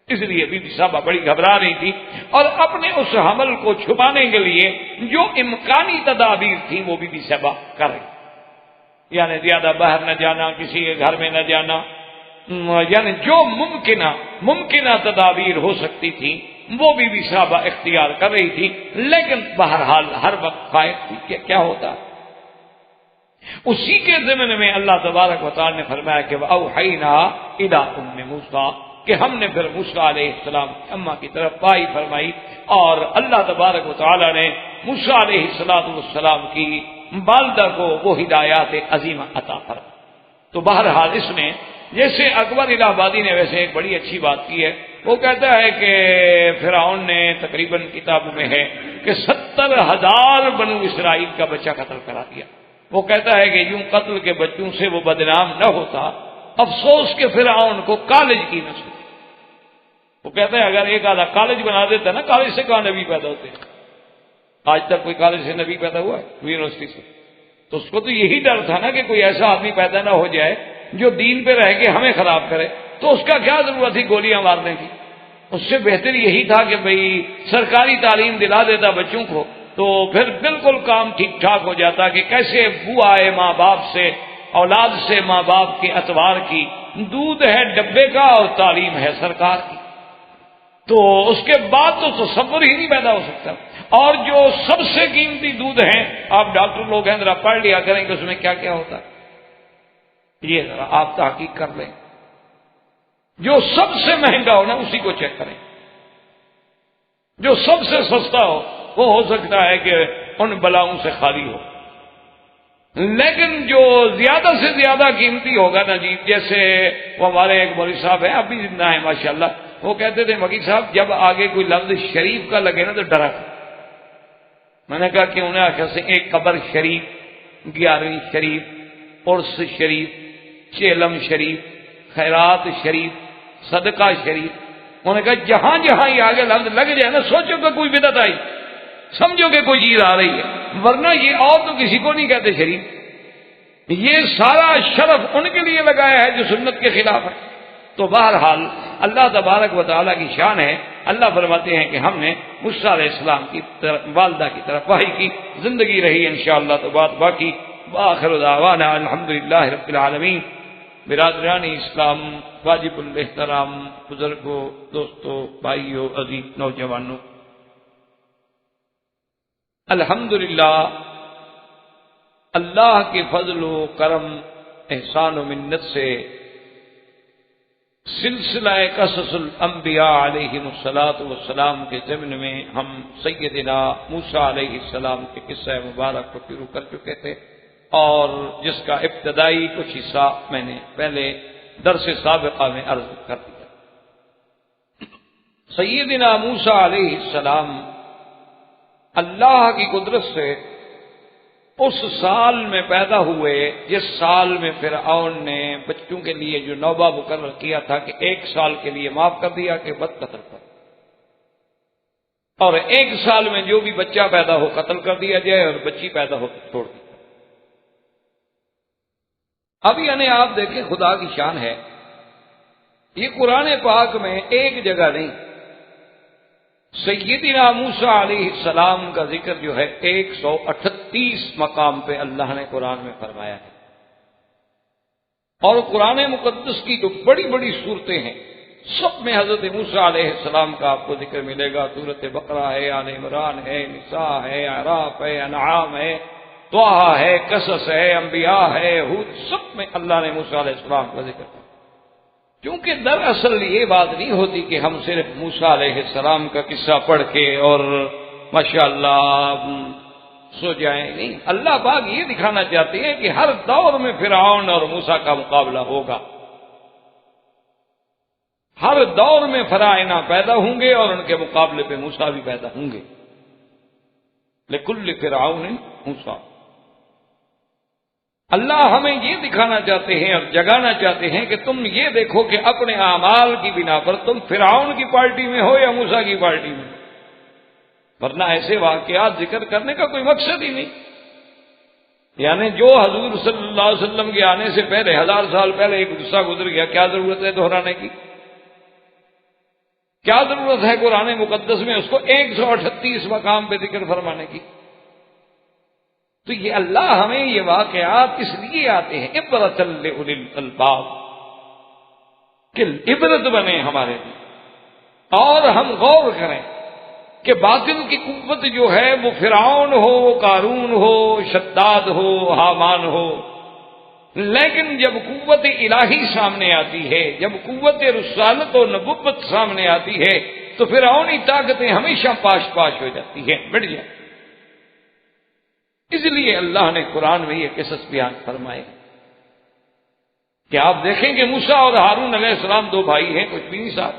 اس لیے بی بی صاحبہ بڑی گھبرا رہی تھی، اور اپنے اس حمل کو چھپانے کے لیے جو امکانی تدابیر تھی وہ بی بی صاحبہ کر رہی، یعنی زیادہ باہر نہ جانا، کسی کے گھر میں نہ جانا، یعنی جو ممکنہ تدابیر ہو سکتی تھی وہ بی بی صاحبہ اختیار کر رہی تھی، لیکن بہرحال ہر وقت خائف تھی کہ کیا ہوتا۔ اسی کے ضمن میں اللہ تبارک و تعالی نے فرمایا کہ وَأَوْحَيْنَا إِلَىٰ أُمِّ مُوسَىٰ، کہ ہم نے پھر موسیٰ علیہ السلام کی اماں کی طرف وحی فرمائی، اور اللہ تبارک و تعالی نے موسیٰ علیہ السلام کی والدہ کو وہ ہدایات عظیمہ عطا فرمائی۔ تو بہرحال اس نے، جیسے اکبر الہ آبادی نے ویسے ایک بڑی اچھی بات کی ہے، وہ کہتا ہے کہ فرعون نے تقریباً کتاب میں ہے کہ 70,000 بنو اسرائیل کا بچہ قتل کرا دیا۔ وہ کہتا ہے کہ یوں قتل کے بچوں سے وہ بدنام نہ ہوتا، افسوس کہ فرعون کو کالج کی نسل۔ وہ کہتا ہے اگر ایک آدھا کالج بنا دیتا نا، کالج سے کہاں نبی پیدا ہوتے ہیں؟ آج تک کوئی کالج سے نبی پیدا ہوا ہے یونیورسٹی سے؟ تو اس کو تو یہی ڈر تھا نا کہ کوئی ایسا آدمی پیدا نہ ہو جائے جو دین پہ رہ کے ہمیں خراب کرے، تو اس کا کیا ضرورت تھی گولیاں مارنے کی؟ اس سے بہتر یہی تھا کہ بھئی سرکاری تعلیم دلا دیتا بچوں کو، تو پھر بالکل کام ٹھیک ٹھاک ہو جاتا کہ کیسے بو آئے ماں باپ سے، اولاد سے ماں باپ کے اعتبار کی، دودھ ہے ڈبے کا اور تعلیم ہے سرکار کی، تو اس کے بعد تو تصور ہی نہیں پیدا ہو سکتا۔ اور جو سب سے قیمتی دودھ ہیں، آپ ڈاکٹر لوگ ہیں ذرا پڑھ لیا کریں کہ اس میں کیا کیا ہوتا ہے، یہ ذرا آپ تحقیق کر لیں، جو سب سے مہنگا ہو نا اسی کو چیک کریں، جو سب سے سستا ہو وہ ہو سکتا ہے کہ ان بلاؤں سے خالی ہو، لیکن جو زیادہ سے زیادہ قیمتی ہوگا نا جی، جیسے وہ ہمارے ایک مولوی صاحب ہیں، اب بھی زندہ ہیں ماشاءاللہ، وہ کہتے تھے مکی صاحب جب آگے کوئی لفظ شریف کا لگے نا تو ڈرا۔ میں نے کہا کہ انہیں آخر سے ایک قبر شریف، 11ویں شریف، عرس شریف، چیلم شریف، خیرات شریف، صدقہ شریف، انہوں نے کہا جہاں جہاں یہ آگے لفظ لگ جائے نا سوچو کہ کوئی بدعت آئی، سمجھو کہ کوئی چیز آ رہی ہے، ورنہ یہ اور تو کسی کو نہیں کہتے شریف، یہ سارا شرف ان کے لیے لگایا ہے جو سنت کے خلاف ہے۔ تو بہرحال اللہ تبارک و تعالیٰ کی شان ہے، اللہ فرماتے ہیں کہ ہم نے موسیٰ علیہ السلام کی والدہ کی طرف وحی کی، زندگی رہی انشاءاللہ تو بات باقی۔ وآخر دعوانا الحمدللہ رب العالمین۔ برادران اسلام، واجب الاحترام بزرگوں، دوستوں، بھائیوں، عزیز نوجوانوں، الحمدللہ اللہ کے فضل و کرم، احسان و منت سے سلسلہ قصص الانبیاء علیہم الصلاۃ کے ضمن میں ہم سیدنا موسیٰ علیہ السلام کے قصہ مبارک کو شروع کر چکے تھے، اور جس کا ابتدائی کچھ حصہ میں نے پہلے درس سابقہ میں عرض کر دیا۔ سیدنا موسیٰ علیہ السلام اللہ کی قدرت سے اس سال میں پیدا ہوئے جس سال میں فرعون نے بچوں کے لیے جو نوبہ مقرر کیا تھا کہ 1 سال کے لیے معاف کر دیا کہ بد قتل کر، اور 1 سال میں جو بھی بچہ پیدا ہو قتل کر دیا جائے اور بچی پیدا ہو چھوڑ دی۔ اب یعنی آپ دیکھیں خدا کی شان ہے، یہ قرآن پاک میں ایک جگہ نہیں، سیدنا موسیٰ علیہ السلام کا ذکر جو ہے 138 مقام پہ اللہ نے قرآن میں فرمایا ہے، اور قرآن مقدس کی جو بڑی بڑی صورتیں ہیں سب میں حضرت موسیٰ علیہ السلام کا آپ کو ذکر ملے گا۔ سورۃ بقرہ ہے، آل عمران ہے، نساء ہے، اعراف ہے، انعام ہے، طٰہٰ ہے، قصص ہے، انبیاء ہے، ہود، سب میں اللہ نے موسیٰ علیہ السلام کا ذکر کیا۔ کیونکہ دراصل یہ بات نہیں ہوتی کہ ہم صرف موسیٰ علیہ السلام کا قصہ پڑھ کے اور ماشاءاللہ سو جائیں، نہیں، اللہ پاک یہ دکھانا چاہتے ہیں کہ ہر دور میں فرعون اور موسیٰ کا مقابلہ ہوگا، ہر دور میں فرعونہ پیدا ہوں گے اور ان کے مقابلے پہ موسیٰ بھی پیدا ہوں گے۔ لکل فرعون موسیٰ، اللہ ہمیں یہ دکھانا چاہتے ہیں اور جگانا چاہتے ہیں کہ تم یہ دیکھو کہ اپنے اعمال کی بنا پر تم فرعون کی پارٹی میں ہو یا موسیٰ کی پارٹی میں، ورنہ ایسے واقعات ذکر کرنے کا کوئی مقصد ہی نہیں۔ یعنی جو حضور صلی اللہ علیہ وسلم کے آنے سے پہلے 1000 سال پہلے ایک قصہ گزر گیا، کیا ضرورت ہے دہرانے کی؟ کیا ضرورت ہے قرآن مقدس میں اس کو 138 مقام پہ ذکر فرمانے کی؟ تو یہ اللہ ہمیں یہ واقعات اس لیے آتے ہیں عبرۃ لأولی الالباب، کہ عبرت بنے ہمارے لیے، اور ہم غور کریں کہ باطل کی قوت جو ہے وہ فرعون ہو، قارون ہو، شداد ہو، حامان ہو، لیکن جب قوت الہی سامنے آتی ہے، جب قوت رسالت و نبوت سامنے آتی ہے تو فرعونی طاقتیں ہمیشہ پاش پاش ہو جاتی ہیں، بڑھ جاتی۔ اس لیے اللہ نے قرآن میں یہ قصص بیان فرمائے کہ آپ دیکھیں کہ موسیٰ اور ہارون علیہ السلام 2 بھائی ہیں، کچھ بھی نہیں ساتھ،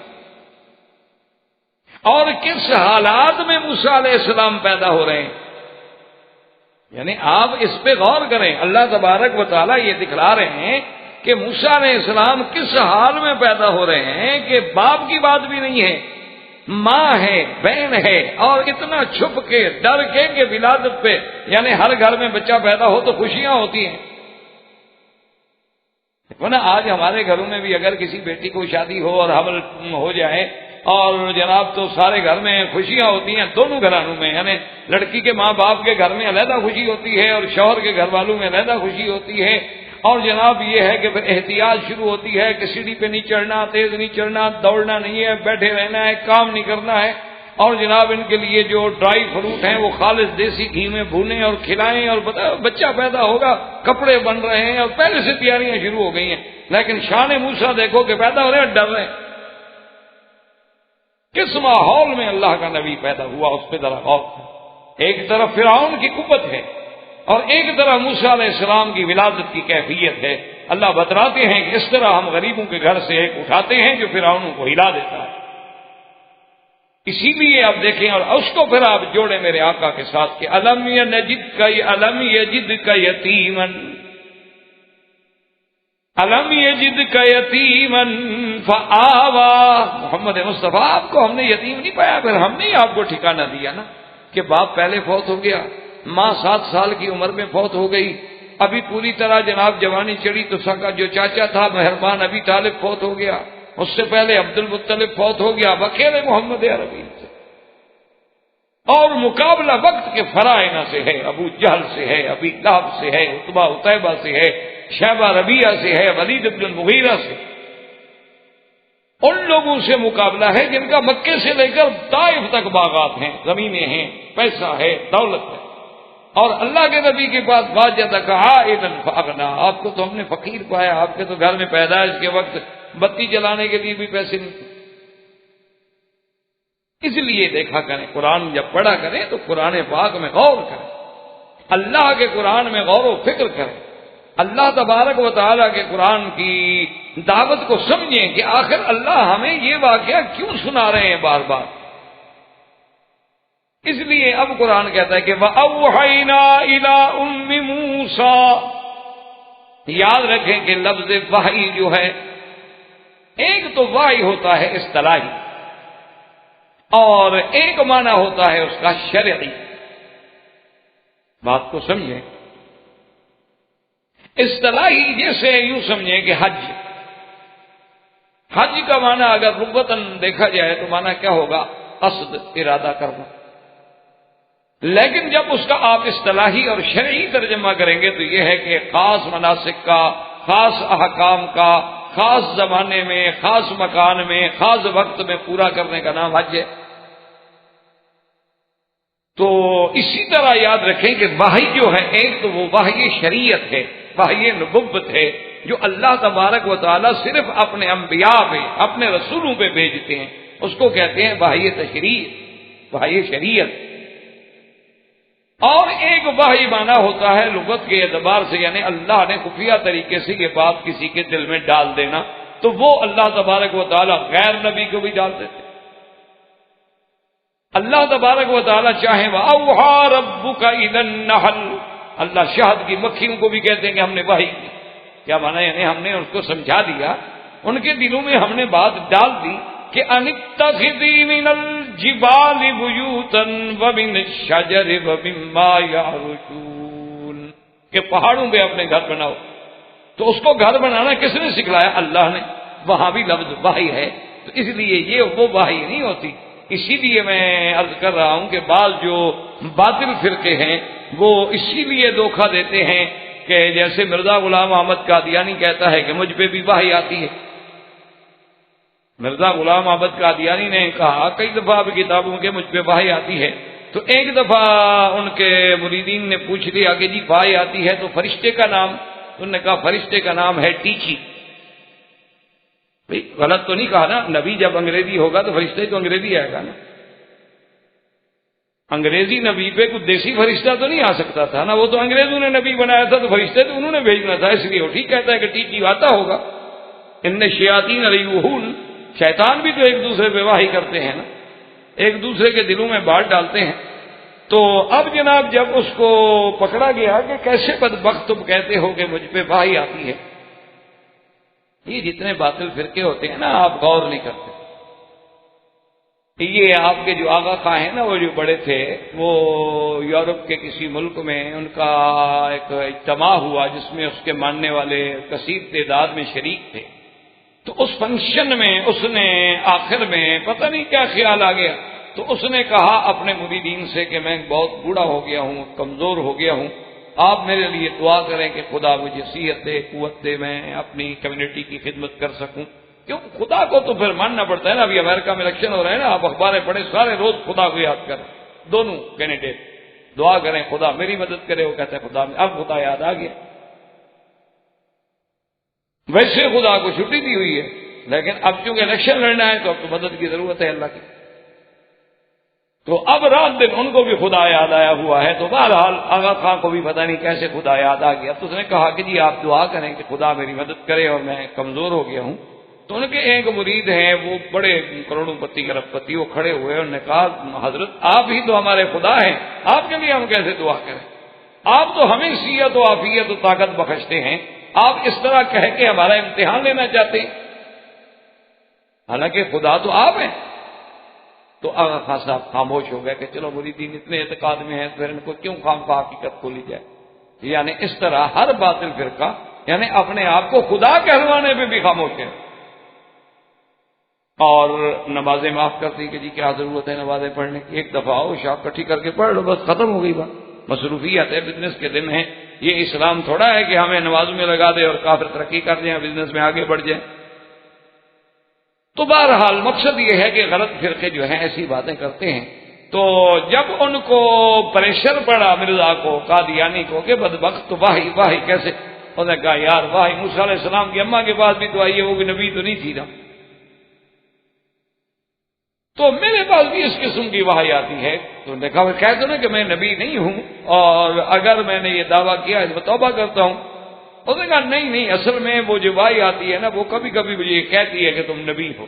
اور کس حالات میں موسیٰ علیہ السلام پیدا ہو رہے ہیں۔ یعنی آپ اس پہ غور کریں، اللہ تبارک و تعالیٰ یہ دکھلا رہے ہیں کہ موسیٰ علیہ السلام کس حال میں پیدا ہو رہے ہیں کہ باپ کی بات بھی نہیں ہے، ماں ہے، بہن ہے، اور اتنا چھپ کے ڈر کے کہ ولادت پہ، یعنی ہر گھر میں بچہ پیدا ہو تو خوشیاں ہوتی ہیں، ورنہ آج ہمارے گھروں میں بھی اگر کسی بیٹی کو شادی ہو اور حمل ہو جائے اور جناب تو سارے گھر میں خوشیاں ہوتی ہیں، دونوں گھرانوں میں، یعنی لڑکی کے ماں باپ کے گھر میں علیحدہ خوشی ہوتی ہے اور شوہر کے گھر والوں میں علیحدہ خوشی ہوتی ہے، اور جناب یہ ہے کہ پھر احتیاط شروع ہوتی ہے کہ سیڑھی پہ نہیں چڑھنا، تیز نہیں چڑھنا، دوڑنا نہیں ہے، بیٹھے رہنا ہے، کام نہیں کرنا ہے، اور جناب ان کے لیے جو ڈرائی فروٹ ہیں وہ خالص دیسی گھی میں بھونیں اور کھلائیں، اور بچہ پیدا ہوگا، کپڑے بن رہے ہیں اور پہلے سے تیاریاں شروع ہو گئی ہیں۔ لیکن شان موسیٰ دیکھو کہ پیدا ہو رہے ہیں، ڈر رہے ہیں۔ کس ماحول میں اللہ کا نبی پیدا ہوا، اس پہ ذرا غور کریں۔ ایک طرف فرعون کی قوت ہے اور ایک طرف موسیٰ علیہ السلام کی ولادت کی کیفیت ہے۔ اللہ بتلاتے ہیں کہ اس طرح ہم غریبوں کے گھر سے ایک اٹھاتے ہیں جو فرعونوں کو ہلا دیتا ہے۔ اسی لیے آپ دیکھیں، اور اس کو پھر آپ جوڑیں میرے آقا کے ساتھ کہ الم یجد کا یتیمن، الم یجد کا یتیمن فآوا، محمد مصطفیٰ آپ کو ہم نے یتیم نہیں پایا، پھر ہم نے آپ کو ٹھکانہ دیا نا کہ باپ پہلے فوت ہو گیا، ماں 7 سال کی عمر میں فوت ہو گئی، ابھی پوری طرح جناب جوانی چڑھی تو سکا جو چاچا تھا مہربان ابی طالب فوت ہو گیا، اس سے پہلے عبد المطلب فوت ہو گیا، اکیلے محمد عربی سے، اور مقابلہ وقت کے فرائنہ سے ہے، ابو جہل سے ہے، ابی لہب سے ہے، عتبہ عتیبہ سے ہے، شیبہ ربیعہ سے ہے، ولید بن المغیرہ سے، ان لوگوں سے مقابلہ ہے جن کا مکے سے لے کر طائف تک باغات ہیں، زمینیں ہیں، پیسہ ہے، دولت ہے، اور اللہ کے نبی کے پاس واجدک عائلا فاغنا، آپ کو تو ہم نے فقیر پایا، آپ کے تو گھر میں پیدائش کے وقت بتی جلانے کے لیے بھی پیسے نہیں تھے۔ اس لیے دیکھا کریں، قرآن جب پڑھا کریں تو قرآن پاک میں غور کریں، اللہ کے قرآن میں غور و فکر کریں، اللہ تبارک و تعالیٰ کے قرآن کی دعوت کو سمجھیں کہ آخر اللہ ہمیں یہ واقعہ کیوں سنا رہے ہیں بار بار. اس لیے اب قرآن کہتا ہے کہ وَأَوْحَيْنَا إِلَىٰ أُمِّ مُوسَىٰ. یاد رکھیں کہ لفظ وحی جو ہے، ایک تو وحی ہوتا ہے اصطلاحی اور ایک معنی ہوتا ہے اس کا شرعی. بات کو سمجھیں. اصطلاحی جیسے یوں سمجھیں کہ حج کا معنی اگر لغتاً دیکھا جائے تو معنی کیا ہوگا؟ قصد، ارادہ کرنا. لیکن جب اس کا آپ اصطلاحی اور شرعی ترجمہ کریں گے تو یہ ہے کہ خاص مناسک کا، خاص احکام کا، خاص زمانے میں، خاص مکان میں، خاص وقت میں پورا کرنے کا نام حج ہے. تو اسی طرح یاد رکھیں کہ وحی جو ہے، ایک تو وہ وحی شریعت ہے، وحی نبوت ہے، جو اللہ تبارک و تعالیٰ صرف اپنے انبیاء پہ، اپنے رسولوں پہ بھیجتے ہیں، اس کو کہتے ہیں وحی تشریع، وحی شریعت. اور ایک وحی معنی ہوتا ہے لغت کے اعتبار سے، یعنی اللہ نے خفیہ طریقے سے یہ بات کسی کے دل میں ڈال دینا، تو وہ اللہ تبارک و تعالیٰ غیر نبی کو بھی ڈال دیتے. اللہ تبارک و تعالیٰ چاہیں وَأَوْحَىٰ رَبُّكَ إِلَى النَّحْلِ، اللہ شہد کی مکھیوں کو بھی کہتے ہیں کہ ہم نے وحی کی. کیا معنی؟ یعنی ہم نے اس کو سمجھا دیا، ان کے دلوں میں ہم نے بات ڈال دی کہ ان اتخذی من الجبال بیوتا ومن الشجر ومما یعرشون، کہ پہاڑوں پہ اپنے گھر بناؤ. تو اس کو گھر بنانا کس نے سکھلایا؟ اللہ نے. وہاں بھی لفظ وحی ہے، تو اس لیے یہ وہ وحی نہیں ہوتی. اسی لیے میں عرض کر رہا ہوں کہ بعض جو باطل فرقے ہیں وہ اسی لیے دھوکہ دیتے ہیں کہ جیسے مرزا غلام احمد قادیانی کہتا ہے کہ مجھ پہ بھی وحی آتی ہے. مرزا غلام احمد قادیانی نے کہا کئی دفعہ اب کتابوں کے مجھ پہ وحی آتی ہے. تو ایک دفعہ ان کے مریدین نے پوچھ لیا کہ جی وحی آتی ہے تو فرشتے کا نام؟ انہوں نے کہا فرشتے کا نام ہے ٹیچی. بھئی غلط تو نہیں کہا نا؟ نبی جب انگریزی ہوگا تو فرشتے تو انگریزی آئے گا نا. انگریزی نبی پہ کوئی دیسی فرشتہ تو نہیں آ سکتا تھا نا، وہ تو انگریزوں نے نبی بنایا تھا، تو فرشتے تو انہوں نے بھیجنا تھا. اس لیے وہ ٹھیک کہتا ہے کہ ٹیچی آتا ہوگا. ان شیاطین لیوحون، شیطان بھی تو ایک دوسرے پہ وحی کرتے ہیں نا، ایک دوسرے کے دلوں میں بات ڈالتے ہیں. تو اب جناب جب اس کو پکڑا گیا کہ کیسے بدبخت تم کہتے ہو کہ مجھ پہ وحی آتی ہے. یہ جتنے باطل فرقے ہوتے ہیں نا، آپ غور نہیں کرتے. یہ آپ کے جو آغا خواہ ہیں نا، وہ جو بڑے تھے، وہ یورپ کے کسی ملک میں ان کا ایک اجتماع ہوا جس میں اس کے ماننے والے کثیر تعداد میں شریک تھے. تو اس فنکشن میں اس نے آخر میں پتہ نہیں کیا خیال آ گیا، تو اس نے کہا اپنے مریدین سے کہ میں بہت بوڑھا ہو گیا ہوں، کمزور ہو گیا ہوں، آپ میرے لیے دعا کریں کہ خدا مجھے صحت دے، قوت دے، میں اپنی کمیونٹی کی خدمت کر سکوں. کیوں؟ خدا کو تو پھر ماننا پڑتا ہے نا. ابھی امریکہ میں الیکشن ہو رہے ہیں نا، آپ اخباریں پڑھیں، سارے روز خدا کو یاد کریں. دونوں کینڈیڈیٹ دعا کریں خدا میری مدد کرے. وہ کہتے ہیں خدا میں، اب خدا یاد آ گیا. ویسے خدا کو چھٹی دی ہوئی ہے، لیکن اب چونکہ الیکشن لڑنا ہے تو اب تو مدد کی ضرورت ہے اللہ کی. تو اب رات دن ان کو بھی خدا یاد آیا ہوا ہے. تو بہرحال آغا خان کو بھی پتہ نہیں کیسے خدا یاد آ گیا. تو اس نے کہا کہ جی آپ دعا کریں کہ خدا میری مدد کرے اور میں کمزور ہو گیا ہوں. تو ان کے ایک مرید ہیں، وہ بڑے کروڑوں پتی ارب پتی، وہ کھڑے ہوئے. انہوں نے کہا حضرت آپ ہی تو ہمارے خدا ہیں، آپ کے لیے ہم کیسے دعا کریں؟ آپ تو ہمیں صحت و عافیت و طاقت بخشتے ہیں، آپ اس طرح کہہ کے ہمارا امتحان لینا چاہتے ہیں، حالانکہ خدا تو آپ ہیں. تو آغا خان صاحب خاموش ہو گئے کہ چلو مریدین اتنے اعتقاد میں ہیں، پھر ان کو کیوں خواہ حقیقت کھولی جائے. یعنی اس طرح ہر باطل فرقہ یعنی اپنے آپ کو خدا کہلوانے پہ بھی خاموش ہے. اور نمازیں معاف کرتی کہ جی کیا ضرورت ہے نمازیں پڑھنے کی، ایک دفعہ آؤ شاپ کٹھی کر کے پڑھ لو، بس ختم ہو گئی بات. مصروفیات ہے، بزنس کے دن ہیں. یہ اسلام تھوڑا ہے کہ ہمیں نمازوں میں لگا دے اور کافر ترقی کر دیں، بزنس میں آگے بڑھ جائیں. تو بہرحال مقصد یہ ہے کہ غلط فرقے جو ہیں ایسی باتیں کرتے ہیں. تو جب ان کو پریشر پڑا مرزا کو، قادیانی کو، کہ بدبخت واہی واہی کیسے، انہوں نے کہا یار واہی موسیٰ علیہ السلام کی اماں کے پاس بھی تو آئی ہے، وہ بھی نبی تو نہیں تھی نا، تو میرے پاس بھی اس قسم کی وحی آتی ہے. تو نے کہا کہہ دو نا کہ میں نبی نہیں ہوں، اور اگر میں نے یہ دعویٰ کیا ہے تو توبہ کرتا ہوں. اس نے کہا نہیں نہیں، اصل میں وہ جو وائی آتی ہے نا وہ کبھی کبھی مجھے یہ کہتی ہے کہ تم نبی ہو۔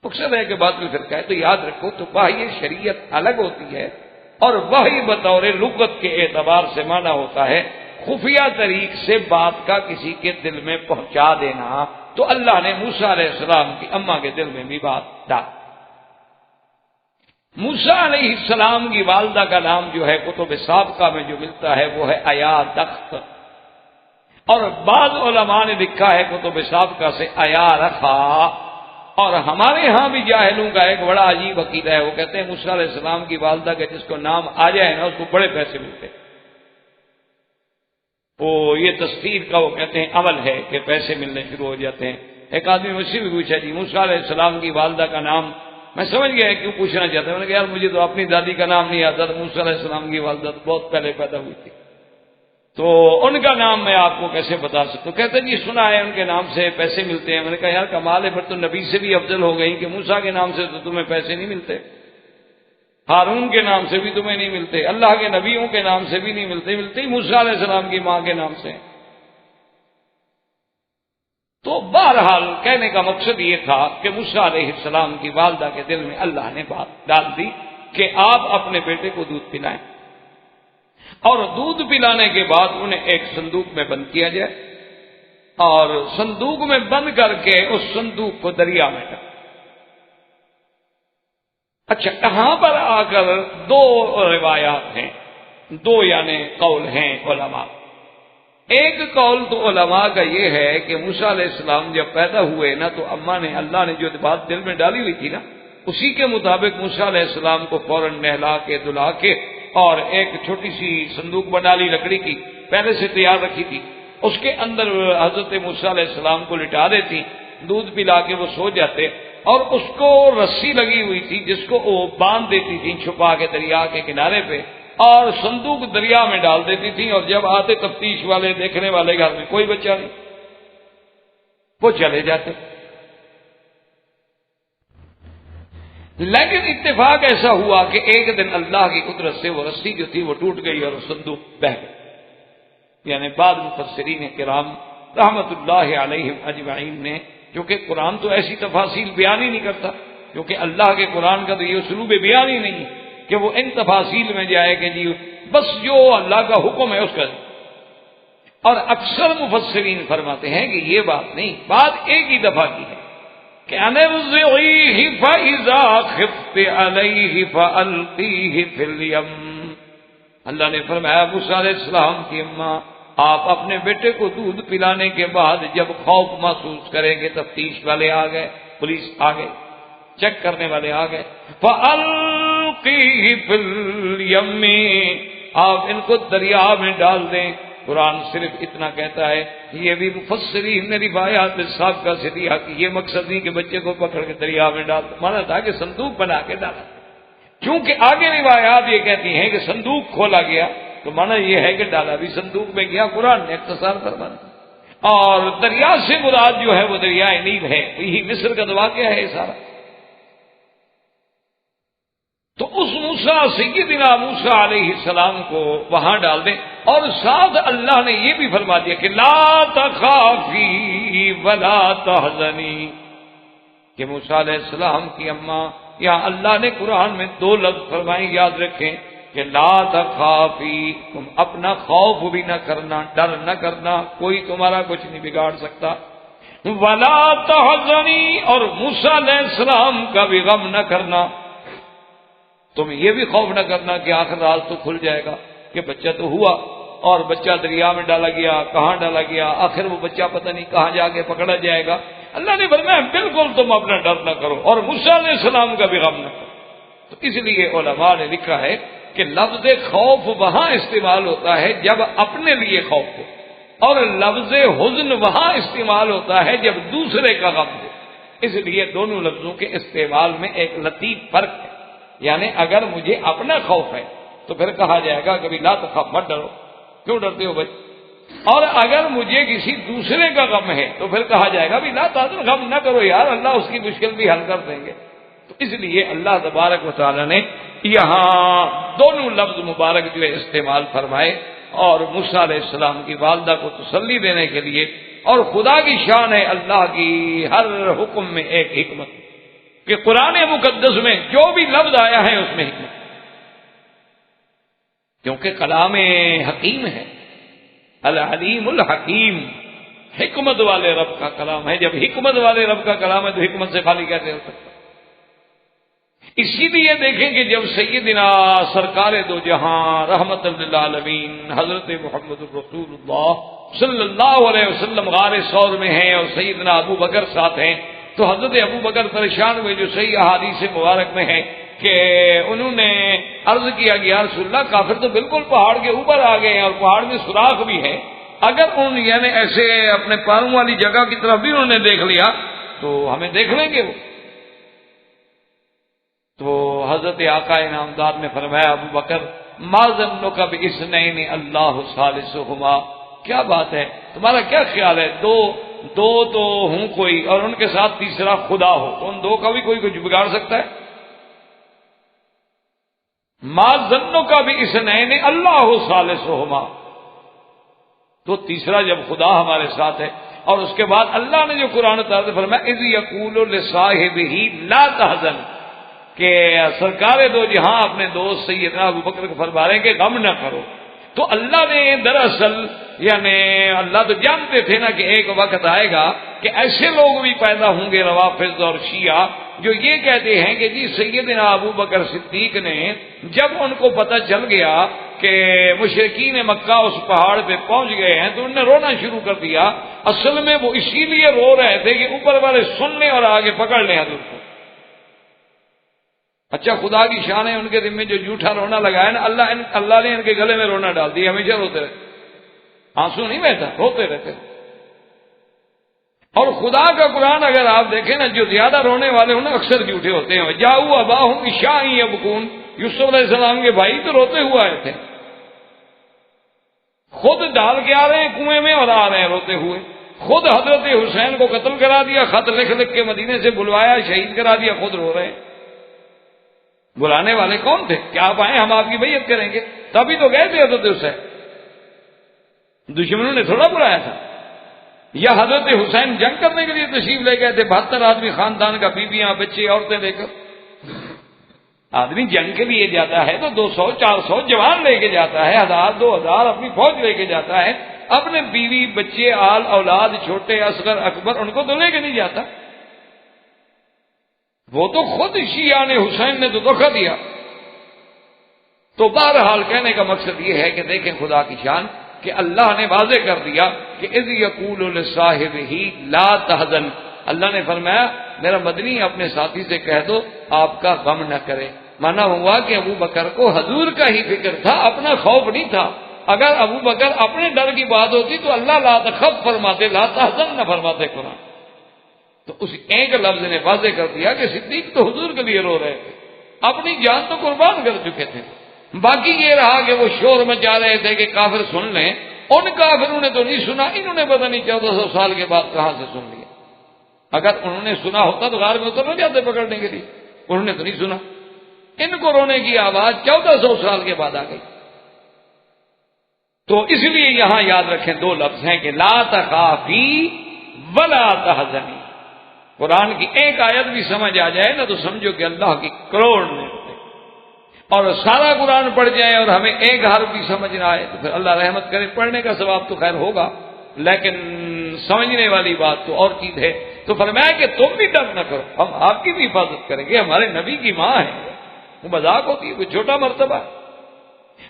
مقصد ہے کہ باطل فرقہ ہے، تو یاد رکھو تو وحی شریعت الگ ہوتی ہے، اور وحی بطور لغت کے اعتبار سے مانا ہوتا ہے خفیہ طریق سے بات کا کسی کے دل میں پہنچا دینا۔ تو اللہ نے موسیٰ علیہ السلام کی اماں کے دل میں بھی بات ڈال۔ موسیٰ علیہ السلام کی والدہ کا نام جو ہے کتب سابقہ میں جو ملتا ہے وہ ہے ایا دخت، اور بعض علماء نے لکھا ہے کتب سابقہ سے ایا رفا، اور ہمارے ہاں بھی جاہلوں کا ایک بڑا عجیب عقیدہ ہے، وہ کہتے ہیں موسیٰ علیہ السلام کی والدہ کا جس کو نام آ جائے نا اس کو بڑے پیسے ملتے ہیں۔ وہ یہ تفسیر کا وہ کہتے ہیں عمل ہے کہ پیسے ملنے شروع ہو جاتے ہیں۔ ایک آدمی مجھ سے بھی پوچھا جی موسیٰ علیہ السلام کی والدہ کا نام، میں سمجھ گیا کیوں پوچھنا چاہتا ہوں، میں نے کہا یار مجھے تو اپنی دادی کا نام نہیں آتا، موسیٰ علیہ السلام کی والدہ تو بہت پہلے پیدا ہوئی تھی، تو ان کا نام میں آپ کو کیسے بتا سکتا ہوں؟ کہتے ہیں جی سنا ہے ان کے نام سے پیسے ملتے ہیں۔ میں نے کہا یار کمال ہے، پھر تو نبی سے بھی افضل ہو گئی کہ موسیٰ کے نام سے تو تمہیں پیسے نہیں ملتے، ہارون کے نام سے بھی تمہیں نہیں ملتے، اللہ کے نبیوں کے نام سے بھی نہیں ملتے، ملتے ہی موسیٰ علیہ السلام کی ماں کے نام سے۔ تو بہرحال کہنے کا مقصد یہ تھا کہ موسیٰ علیہ السلام کی والدہ کے دل میں اللہ نے بات ڈال دی کہ آپ اپنے بیٹے کو دودھ پلائیں، اور دودھ پلانے کے بعد انہیں ایک صندوق میں بند کیا جائے، اور صندوق میں بند کر کے اس صندوق کو دریا میں ڈال۔ اچھا، یہاں پر آ کر دو روایات ہیں، دو یعنی قول ہیں علماء۔ ایک قول تو علماء کا یہ ہے کہ موسیٰ علیہ السلام جب پیدا ہوئے نا تو اماں نے اللہ نے جو بات دل میں ڈالی ہوئی تھی نا اسی کے مطابق موسیٰ علیہ السلام کو فوراً نہلا کے دھلا کے اور ایک چھوٹی سی صندوق بنا لی لکڑی کی، پہلے سے تیار رکھی تھی، اس کے اندر حضرت موسیٰ علیہ السلام کو لٹا دیتی، دودھ پلا کے وہ سو جاتے، اور اس کو رسی لگی ہوئی تھی جس کو وہ باندھ دیتی تھی چھپا کے دریا کے کنارے پہ، اور صندوق دریا میں ڈال دیتی تھی، اور جب آتے تفتیش والے دیکھنے والے گھر میں کوئی بچہ نہیں، وہ چلے جاتے۔ لیکن اتفاق ایسا ہوا کہ ایک دن اللہ کی قدرت سے وہ رسی جو تھی وہ ٹوٹ گئی اور صندوق بہہ گئی۔ یعنی بعض مفسرین کرام رحمت اللہ علیہم اجمعین نے، کیونکہ قرآن تو ایسی تفاصیل بیان ہی نہیں کرتا، کیونکہ اللہ کے قرآن کا تو یہ اسلوب بیان ہی نہیں ہے کہ وہ ان تفاصیل میں جائے کہ جی بس جو اللہ کا حکم ہے اس کا، اور اکثر مفسرین فرماتے ہیں کہ یہ بات نہیں، بات ایک ہی دفعہ کی ہے کہ انرزعیہ فاذا خفت علیہ فالقیہ فی الیم۔ اللہ نے فرمایا موسیٰ علیہ السلام کی اماں آپ اپنے بیٹے کو دودھ پلانے کے بعد جب خوف محسوس کریں گے، تفتیش والے آ گئے، پولیس آ گئے، چیک کرنے والے آ گئے، فالقیہ فی الیم، آپ ان کو دریا میں ڈال دیں۔ قرآن صرف اتنا کہتا ہے، یہ بھی مفسرین نے روایات سابقہ سے دیا کہ یہ مقصد نہیں کہ بچے کو پکڑ کے دریا میں ڈال دو، مانا تھا کہ صندوق بنا کے ڈالا، چونکہ آگے روایات یہ کہتی ہیں کہ صندوق کھولا گیا تو مانا یہ ہے کہ ڈالا بھی صندوق میں گیا، قرآن نے اختصار فرمایا۔ اور دریا سے مراد جو ہے وہ دریائے نیل ہے، یہی مصر کا واقعہ ہے سارا۔ تو اس موسیٰ سیدنا موسیٰ علیہ السلام کو وہاں ڈال دیں، اور ساتھ اللہ نے یہ بھی فرما دیا کہ لا تخافی ولا تحزنی، کہ موسیٰ علیہ السلام کی اماں، یہاں اللہ نے قرآن میں دو لفظ فرمائے، یاد رکھیں کہ لا تخافی، تم اپنا خوف بھی نہ کرنا، ڈر نہ کرنا، کوئی تمہارا کچھ نہیں بگاڑ سکتا، ولا تحزنی، اور موسیٰ علیہ السلام کا بھی غم نہ کرنا، تم یہ بھی خوف نہ کرنا کہ آخر راز تو کھل جائے گا کہ بچہ تو ہوا اور بچہ دریا میں ڈالا گیا، کہاں ڈالا گیا، آخر وہ بچہ پتہ نہیں کہاں جا کے پکڑا جائے گا۔ اللہ نے فرمایا بالکل تم اپنا ڈر نہ کرو، اور موسیٰ علیہ السلام کا بھی غم نہ کرو۔ تو اس لیے علماء نے لکھا ہے کہ لفظ خوف وہاں استعمال ہوتا ہے جب اپنے لیے خوف ہو، اور لفظ حزن وہاں استعمال ہوتا ہے جب دوسرے کا غم ہو۔ اس لیے دونوں لفظوں کے استعمال میں ایک لطیف فرق ہے، یعنی اگر مجھے اپنا خوف ہے تو پھر کہا جائے گا کبھی لا تخف، مت ڈرو، کیوں ڈرتے ہو بھائی، اور اگر مجھے کسی دوسرے کا غم ہے تو پھر کہا جائے گا بھی لا تحزن، غم نہ کرو یار، اللہ اس کی مشکل بھی حل کر دیں گے۔ تو اس لیے اللہ تبارک و تعالی نے یہاں دونوں لفظ مبارک جو ہے استعمال فرمائے، اور موسیٰ علیہ السلام کی والدہ کو تسلی دینے کے لیے. اور خدا کی شان ہے اللہ کی ہر حکم میں ایک حکمت، کہ قرآن مقدس میں جو بھی لفظ آیا ہے اس میں حکمت، کیونکہ کلام حکیم ہے. العلیم الحکیم، حکمت والے رب کا کلام ہے. جب حکمت والے رب کا کلام ہے تو حکمت سے خالی کیسے ہو سکتا؟ اسی لیے دیکھیں کہ جب سیدنا سرکار دو جہاں رحمت للعالمین حضرت محمد رسول اللہ صلی اللہ علیہ وسلم غار ثور میں ہیں اور سیدنا ابو بکر ساتھ ہیں، تو حضرت ابو بکر پریشان ہوئے، جو صحیح احادیث مبارک میں ہے کہ انہوں نے عرض کیا کہ یا رسول اللہ کافر تو بالکل پہاڑ کے اوپر آ گئے ہیں اور پہاڑ میں سوراخ بھی ہے، اگر ان یعنی ایسے اپنے پاؤں والی جگہ کی طرف بھی انہوں نے دیکھ لیا تو ہمیں دیکھ لیں گے وہ. تو حضرت آقا انعامدار نے فرمایا ابو بکر ما ظنک باثنین اللہ ثالثہما، کیا بات ہے تمہارا کیا خیال ہے دو تو ہوں کوئی اور ان کے ساتھ تیسرا خدا ہو، تو ان دو کا بھی کوئی کچھ بگاڑ سکتا ہے؟ ما ظنک باثنین اللہ ثالثہما، تو تیسرا جب خدا ہمارے ساتھ ہے. اور اس کے بعد اللہ نے جو قرآن اتارتے فرمایا اذ یقول لصاحبہ لا تحزن، کہ سرکار دو جہاں اپنے دوست سیدنا ابو بکر کو فرما رہے ہیں کہ غم نہ کرو. تو اللہ نے دراصل یعنی اللہ تو جانتے تھے نا کہ ایک وقت آئے گا کہ ایسے لوگ بھی پیدا ہوں گے روافض اور شیعہ جو یہ کہتے ہیں کہ جی سیدنا ابو بکر صدیق نے جب ان کو پتہ چل گیا کہ مشرکین مکہ اس پہاڑ پہ پہنچ گئے ہیں تو انہوں نے رونا شروع کر دیا. اصل میں وہ اسی لیے رو رہے تھے کہ اوپر والے سن لیں اور آگے پکڑ لیں حضور کو. اچھا خدا کی شان ہے ان کے دل میں جو جھوٹا رونا لگایا نا اللہ نے ان کے گلے میں رونا ڈال دیا، ہمیشہ روتے رہتے، آنسو نہیں بہتا، روتے رہتے. اور خدا کا قرآن اگر آپ دیکھیں نا جو زیادہ رونے والے ہوں نا اکثر جھوٹے ہوتے ہیں. جاؤ اباہم عشاء یبکون، یوسف علیہ السلام کے بھائی تو روتے ہوئے آئے تھے، خود ڈال کے آ رہے ہیں کنویں میں اور آ رہے ہیں روتے ہوئے. خود حضرت حسین کو قتل کرا دیا، خط لکھ لکھ کے مدینے سے بلوایا، شہید کرا دیا، خود رو رہے ہیں. بلانے والے کون تھے کہ آپ آئیں ہم آپ کی بیعت کریں گے؟ تبھی تو گئے تھے حضرت حسین، دشمنوں نے تھوڑا بلایا تھا. یا حضرت حسین جنگ کرنے کے لیے تشریف لے گئے تھے، 72 آدمی خاندان کا، بیویاں بچے عورتیں لے کر. آدمی جنگ کے لیے جاتا ہے تو 200-400 جوان لے کے جاتا ہے، 1000-2000 اپنی فوج لے کے جاتا ہے، اپنے بیوی بچے آل اولاد چھوٹے اصغر اکبر ان کو تو لے کے نہیں جاتا. وہ تو خود شیعہ نے حسین نے تو دھوکہ دیا. تو بہرحال کہنے کا مقصد یہ ہے کہ دیکھیں خدا کی شان کہ اللہ نے واضح کر دیا کہ اذ یقول لصاحبہ لا تحزن. اللہ نے فرمایا میرا مدنی اپنے ساتھی سے کہہ دو آپ کا غم نہ کرے. مانا ہوا کہ ابو بکر کو حضور کا ہی فکر تھا، اپنا خوف نہیں تھا. اگر ابو بکر اپنے ڈر کی بات ہوتی تو اللہ لا تخف فرماتے، لا تحزن نہ فرماتے قرآن. تو اس ایک لفظ نے واضح کر دیا کہ صدیق تو حضور کے لیے رو رہے تھے، اپنی جان تو قربان کر چکے تھے. باقی یہ رہا کہ وہ شور مچا رہے تھے کہ کافر سن لیں. ان کافروں نے تو نہیں سنا، انہوں نے پتہ نہیں 1400 سال کے بعد کہاں سے سن لیا. اگر انہوں نے سنا ہوتا تو غار میں اتر نہ جاتے پکڑنے کے لیے. انہوں نے تو نہیں سنا. ان کو رونے کی آواز 1400 سال کے بعد آ گئی. تو اس لیے یہاں یاد رکھیں 2 لفظ ہیں کہ لا تخافی ولا تحزنی. قرآن کی ایک آیت بھی سمجھ آ جائے نا تو سمجھو کہ اللہ کی کروڑ نعمتیں، اور سارا قرآن پڑھ جائے اور ہمیں ایک حرف بھی سمجھ نہ آئے تو پھر اللہ رحمت کرے، پڑھنے کا ثواب تو خیر ہوگا لیکن سمجھنے والی بات تو اور چیز ہے. تو فرمایا کہ تم بھی ڈر نہ کرو، ہم آپ کی بھی حفاظت کریں گے، ہمارے نبی کی ماں ہے، وہ مذاق ہوتی ہے، وہ چھوٹا مرتبہ ہے.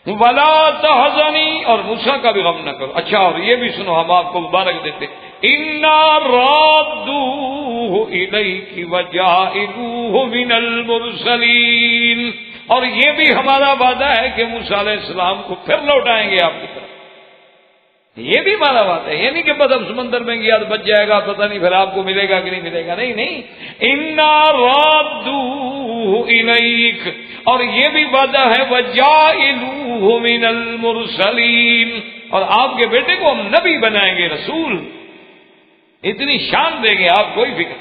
ولا تحزنی، اور موسیٰ کا بھی غم نہ کرو. اچھا اور یہ بھی سنو ہم آپ کو مبارک دیتے انا رادوہ الیک وجاعلوہ من المرسلین، اور یہ بھی ہمارا وعدہ ہے کہ موسیٰ علیہ السلام کو پھر لوٹائیں گے آپ کی طرف. یہ بھی ہمارا بات ہے، یہ نہیں کہ بس اب سمندر میں گیا تو بچ جائے گا، پتہ نہیں پھر آپ کو ملے گا کہ نہیں ملے گا. نہیں، انا رادوہ الیک، اور یہ بھی وعدہ ہے وجاعلوہ من المرسلین، اور آپ کے بیٹے کو ہم نبی بنائیں گے، رسول، اتنی شان دیں گے آپ، کوئی فکر.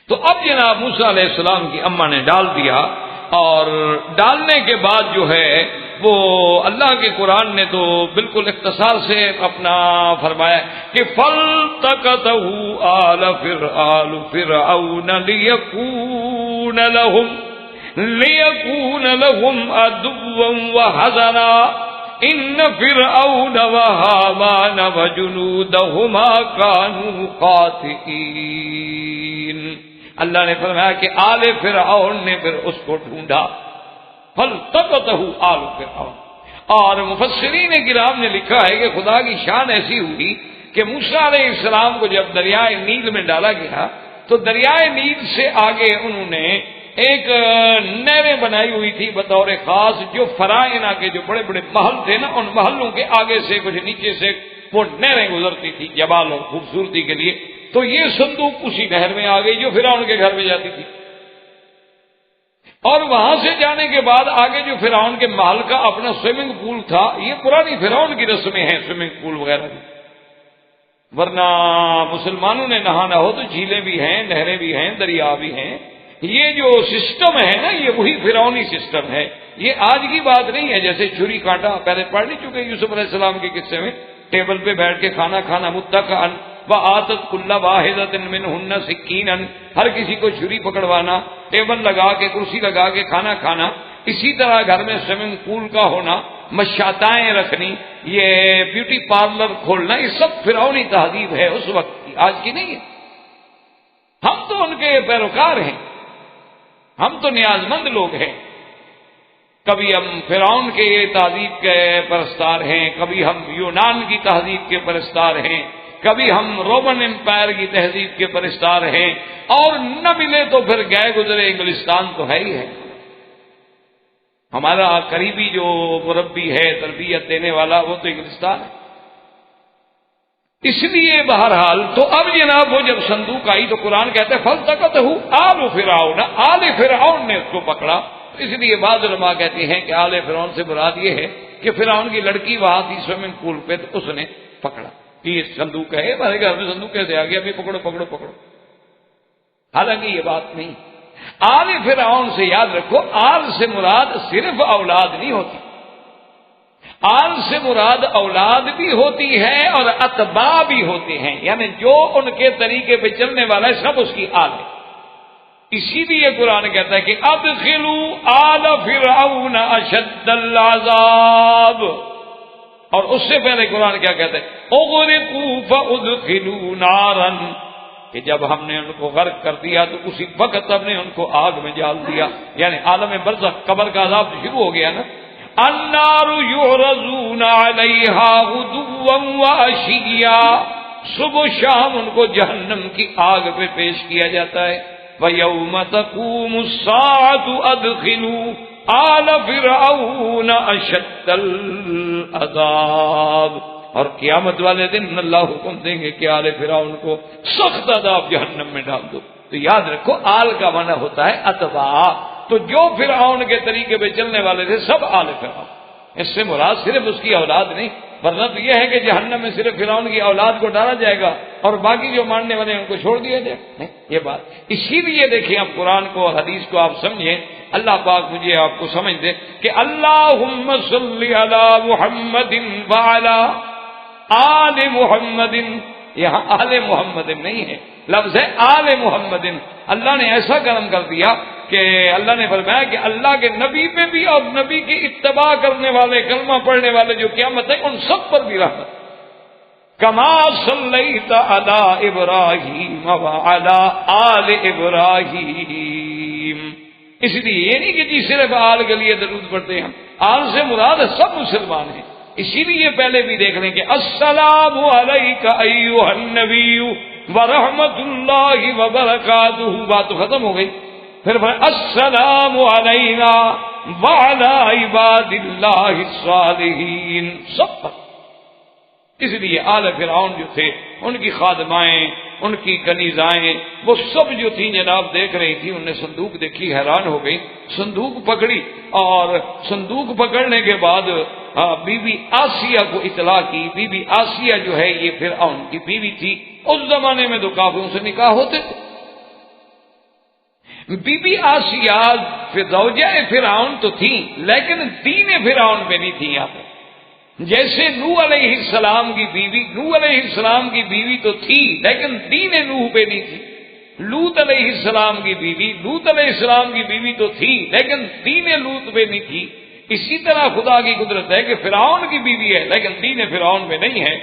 تو اب جناب موسیٰ علیہ السلام کی اماں نے ڈال دیا، اور ڈالنے کے بعد جو ہے وہ اللہ کے قرآن نے تو بالکل اختصار سے اپنا فرمایا کہ فَالْتَقَطَهُ آلُ فِرْعَوْنَ لِيَكُونَ لَهُمْ عَدُوًّا وَحَزَنًا إِنَّ فِرْعَوْنَ وَهَامَانَ وَجُنُودَهُمَا كَانُوا خَاطِئِينَ۔ اللہ نے فرمایا کہ آل فرعون نے پھر اس کو ڈھونڈا، فَالْتَقَطَهُ آلُ فرعون۔ اور مفسرین کرام نے لکھا ہے کہ خدا کی شان ایسی ہوئی کہ موسیٰ علیہ السلام کو جب دریائے نیل میں ڈالا گیا تو دریائے نیل سے آگے انہوں نے ایک نہریں بنائی ہوئی تھی بطور خاص، جو فرائنا کے جو بڑے بڑے محل تھے نا، ان محلوں کے آگے سے کچھ نیچے سے وہ نہریں گزرتی تھی جبال اور خوبصورتی کے لیے۔ تو یہ صندوق اسی نہر میں آ گئی جو فرعون کے گھر میں جاتی تھی، اور وہاں سے جانے کے بعد آگے جو فرعون کے محل کا اپنا سوئمنگ پول تھا، یہ پرانی فرعون کی رسمیں ہیں سوئمنگ پول وغیرہ کی، ورنہ مسلمانوں نے نہانا ہو تو جھیلیں بھی ہیں، نہریں بھی ہیں، دریا بھی ہیں۔ یہ جو سسٹم ہے نا، یہ وہی فرعونی سسٹم ہے، یہ آج کی بات نہیں ہے۔ جیسے چھری کانٹا پہلے پڑھ نہیں چکے یوسف علیہ السلام کے قصے میں، ٹیبل پہ بیٹھ کے کھانا کھانا، متکئن وآتت کل واحدۃ منہن سکینا، ہر کسی کو چھری پکڑوانا، ٹیبل لگا کے کرسی لگا کے کھانا کھانا۔ اسی طرح گھر میں سوئمنگ پول کا ہونا، مشاتائیں رکھنی، یہ بیوٹی پارلر کھولنا، یہ سب فرعونی تہذیب ہے اس وقت کی، آج کی نہیں ہے۔ ہم تو ان کے پیروکار ہیں، ہم تو نیاز مند لوگ ہیں۔ کبھی ہم فرعون کے تہذیب کے پرستار ہیں، کبھی ہم یونان کی تہذیب کے پرستار ہیں، کبھی ہم رومن امپائر کی تہذیب کے پرستار ہیں، اور نہ ملے تو پھر گئے گزرے انگلستان تو ہے ہی ہے۔ ہمارا قریبی جو مربی ہے، تربیت دینے والا، وہ تو انگلستان ہے۔ اس لیے بہرحال تو اب جناب وہ جب صندوق آئی تو قرآن کہتا ہے فَالْتَقَطَهُ آلُ فِرْعَوْنَ، آل فرعون نے اس کو پکڑا۔ اس لیے بعض علماء کہتے ہیں کہ آل فرعون سے مراد یہ ہے کہ فرعون کی لڑکی وہاں تھی سوئمنگ پول پہ، تو اس نے پکڑا کہ یہ صندوق ہے، ہمارے گھر میں صندوق کیسے آ گیا، ابھی پکڑو پکڑو پکڑو۔ حالانکہ یہ بات نہیں، آل فرعون سے یاد رکھو، آل سے مراد صرف اولاد نہیں ہوتی، آل سے مراد اولاد بھی ہوتی ہے اور اتباع بھی ہوتے ہیں، یعنی جو ان کے طریقے پہ چلنے والا ہے سب اس کی آل ہے۔ اسی لیے قرآن کہتا ہے کہ ادخلوا آل فرعون اشد العذاب، اور اس سے پہلے قرآن کیا کہتا ہے اغرقوا فادخلوا نارا، کہ جب ہم نے ان کو غرق کر دیا تو اسی وقت ہم نے ان کو آگ میں ڈال دیا، یعنی عالم برزخ قبر کا عذاب شروع ہو گیا نا۔ النار یعرضون علیہا غدوا وعشیا، صبح شام ان کو جہنم کی آگ پہ پیش کیا جاتا ہے۔ وَيَوْمَ تَقُومُ السَّاعَةُ أَدْخِلُوا آلَ فِرْعَوْنَ أَشَدَّ الْعَذَابِ، اور قیامت والے دن اللہ حکم دیں گے کہ آل فرعون کو سخت عذاب جہنم میں ڈال دو۔ تو یاد رکھو آل کا معنی ہوتا ہے اتباع، تو جو فرعون کے طریقے پہ چلنے والے تھے سب آل فرعون، اس سے مراد صرف اس کی اولاد نہیں، ورنہ تو یہ ہے کہ جہنم میں صرف فرعون کی اولاد کو ڈالا جائے گا اور باقی جو ماننے والے ہیں ان کو چھوڑ دیا جائے، نہیں یہ بات۔ اسی لیے دیکھیں آپ قرآن کو اور حدیث کو آپ سمجھیں، اللہ پاک مجھے آپ کو سمجھ دے کہ اللہم صلی علی محمد وعلی آل محمد، یہاں آل محمد نہیں ہے، لفظ ہے آل محمد۔ اللہ نے ایسا کرم کر دیا کہ اللہ نے فرمایا کہ اللہ کے نبی پہ بھی اور نبی کی اتباع کرنے والے، کلمہ پڑھنے والے جو قیامت ہے ان سب پر بھی رحمت۔ کما صلیت علی ابراہیم وعلی آل ابراہیم، اس لیے یہ نہیں کہ جی صرف آل کے لیے درود پڑھتے ہیں، آل سے مراد سب مسلمان ہیں۔ اسی لیے پہلے بھی دیکھ لیں کہ السلام علیک ایھا النبی ورحمۃ اللہ وبرکاتہ، بات تو ختم ہو گئی۔ پھر السلام علینا وعلی عباد اللہ الصالحین، سب پر۔ اس لیے آل فرعون جو تھے، ان کی خادمائیں، ان کی کنیزائیں، وہ سب جو تھیں جناب دیکھ رہی تھی، انہوں نے صندوق دیکھی، حیران ہو گئی، صندوق پکڑی، اور صندوق پکڑنے کے بعد بی بی آسیہ کو اطلاع کی۔ بی بی آسیہ جو ہے یہ فرعون کی بیوی تھی، اس زمانے میں تو کافروں سے نکاح ہوتے تھے۔ بی بی آسیہ زوجہ فرعون تو تھی، لیکن دین فرعون پہ نہیں تھی. یہاں پہ جیسے نوح علیہ السلام کی بیوی، نوح علیہ السلام کی بیوی تو تھی لیکن دین نوح پہ نہیں تھی. لوط علیہ السلام کی بیوی، لوط علیہ السلام کی بیوی تو تھی لیکن دین لوط پہ نہیں تھی. اسی طرح خدا کی قدرت ہے کہ فرعون کی بیوی ہے لیکن دین فرعون پہ نہیں ہے.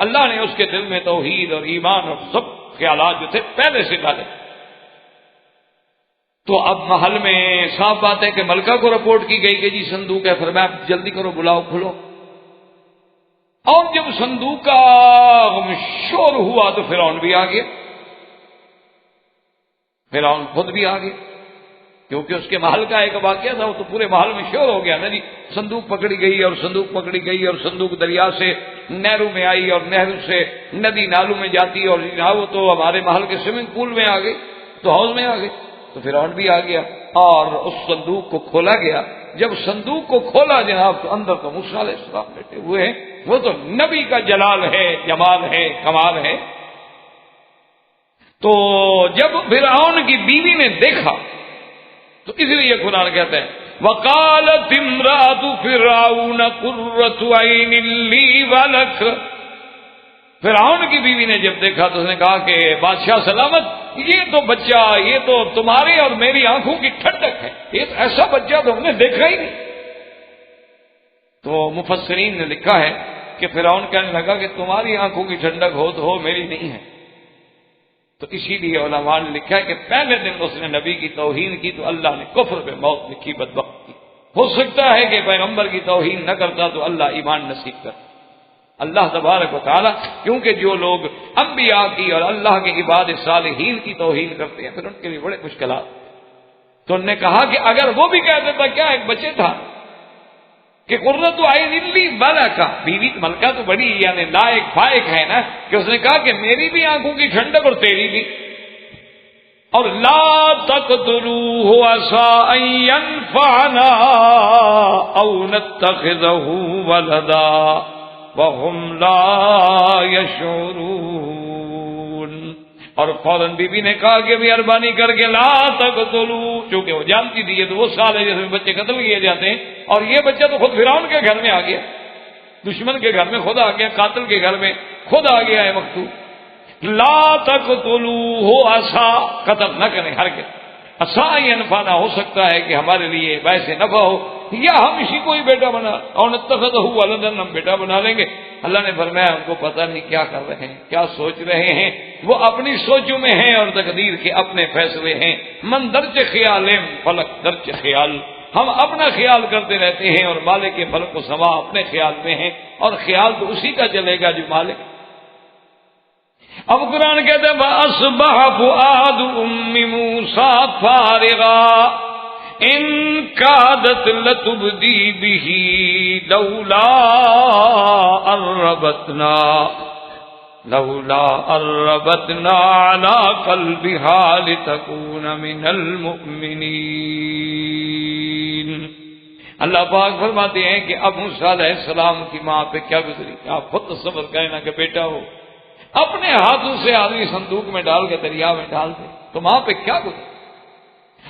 اللہ نے اس کے دل میں توحید اور ایمان اور سب خیالات جو تھے پہلے سے ڈالے. تو اب محل میں صاف بات ہے کہ ملکہ کو رپورٹ کی گئی کہ جی صندوق ہے. فرمایا جلدی کرو، بلاؤ، کھلو. اور جب صندوق کا شور ہوا تو فرعون بھی آ گیا. فرعون خود بھی آ گیا کیونکہ اس کے محل کا ایک واقعہ تھا. وہ تو پورے محل میں شور ہو گیا نا جی، صندوق پکڑی گئی اور صندوق پکڑی گئی اور صندوق دریا سے نہروں میں آئی اور نہروں سے ندی نالوں میں جاتی اور وہ تو ہمارے محل کے سوئمنگ پول میں آ گئی، تو حوض میں آ گئی. تو فرعون بھی آ گیا اور اس صندوق کو کھولا گیا. جب صندوق کو کھولا جناب تو اندر تو موسیٰ علیہ السلام بیٹھے ہوئے ہیں. وہ تو نبی کا جلال ہے، جمال ہے، کمال ہے. تو جب فرعون کی بیوی نے دیکھا تو اس لیے قرآن کہتا ہے وَقَالَتِ امْرَأَتُ فِرْعَوْنَ قُرَّةُ عَيْنٍ لِّي وَلَكَ. فرعون کی بیوی نے جب دیکھا تو اس نے کہا کہ بادشاہ سلامت، یہ تو بچہ، یہ تو تمہارے اور میری آنکھوں کی ٹھنڈک ہے. یہ تو ایسا بچہ تو ہم نے دیکھا ہی نہیں. تو مفسرین نے لکھا ہے کہ فرعون کہنے لگا کہ تمہاری آنکھوں کی ٹھنڈک ہو تو ہو، میری نہیں ہے. تو اسی لیے علماء نے لکھا ہے کہ پہلے دن اس نے نبی کی توہین کی تو اللہ نے کفر پہ موت لکھی، بدبخت کی. ہو سکتا ہے کہ پیغمبر کی توہین نہ کرتا تو اللہ ایمان نصیب کرتا. اللہ تبارک و تعالیٰ کیونکہ جو لوگ انبیاء کی اور اللہ کے عباد صالحین کی توہین کرتے ہیں پھر ان کے لیے بڑے مشکلات. تو انہوں نے کہا کہ اگر وہ بھی کہہ دیتا، کیا ایک بچے تھا کہ قرۃ عین لی ولک، بیوی ملکہ تو بڑی یعنی لائق فائق ہے نا، کہ اس نے کہا کہ میری بھی آنکھوں کی ٹھنڈک اور تیری بھی. اور لا تقتلوه عسى ان ينفعنا او نتخذه ولدا وهم لا يشعرون. اور فوراً بی بی نے کہا کہ مہربانی کر کے لا تقتلوا، چونکہ وہ جانتی تھی یہ تو وہ سال ہے جس میں بچے قتل کیے جاتے ہیں، اور یہ بچہ تو خود فرعون کے گھر میں آ گیا، دشمن کے گھر میں خود آ گیا، قاتل کے گھر میں خود آ گیا ہے مقتول. لا تقتلوه عسى، قتل نہ کریں ہرگز. عسى ينفعنا، ہو سکتا ہے کہ ہمارے لیے ویسے نفع ہو، یا ہم اسی کو ہی بیٹا بنا، اور نتخذہ ولدا، ہم بیٹا بنا لیں گے. اللہ نے فرمایا ان کو پتہ نہیں کیا کر رہے ہیں، کیا سوچ رہے ہیں. وہ اپنی سوچوں میں ہیں اور تقدیر کے اپنے فیصلے ہیں. من درج خیال فلک درج خیال، ہم اپنا خیال کرتے رہتے ہیں اور مالک کے فلک و سما اپنے خیال میں ہیں، اور خیال تو اسی کا چلے گا جو مالک. اب قرآن کہتے ہیں وَأَصْبَحَ فُؤَادُ أُمِّ مُوسَىٰ فَارِغًا إِن كَادَتْ لَتُبْدِي بِهِ لَوْلَا أَرَّبَتْنَا عَلَىٰ قَلْبِهَا لِتَكُونَ مِنَ الْمُؤْمِنِينَ. اللہ پاک فرماتے ہیں کہ اب موسیٰ علیہ السلام کی ماں پہ کیا گزری. آپ خود تصور کریں نا کہ بیٹا ہو اپنے ہاتھوں سے آدمی صندوق میں ڈال کے دریا میں ڈال دے تو وہاں پہ کیا گزرے.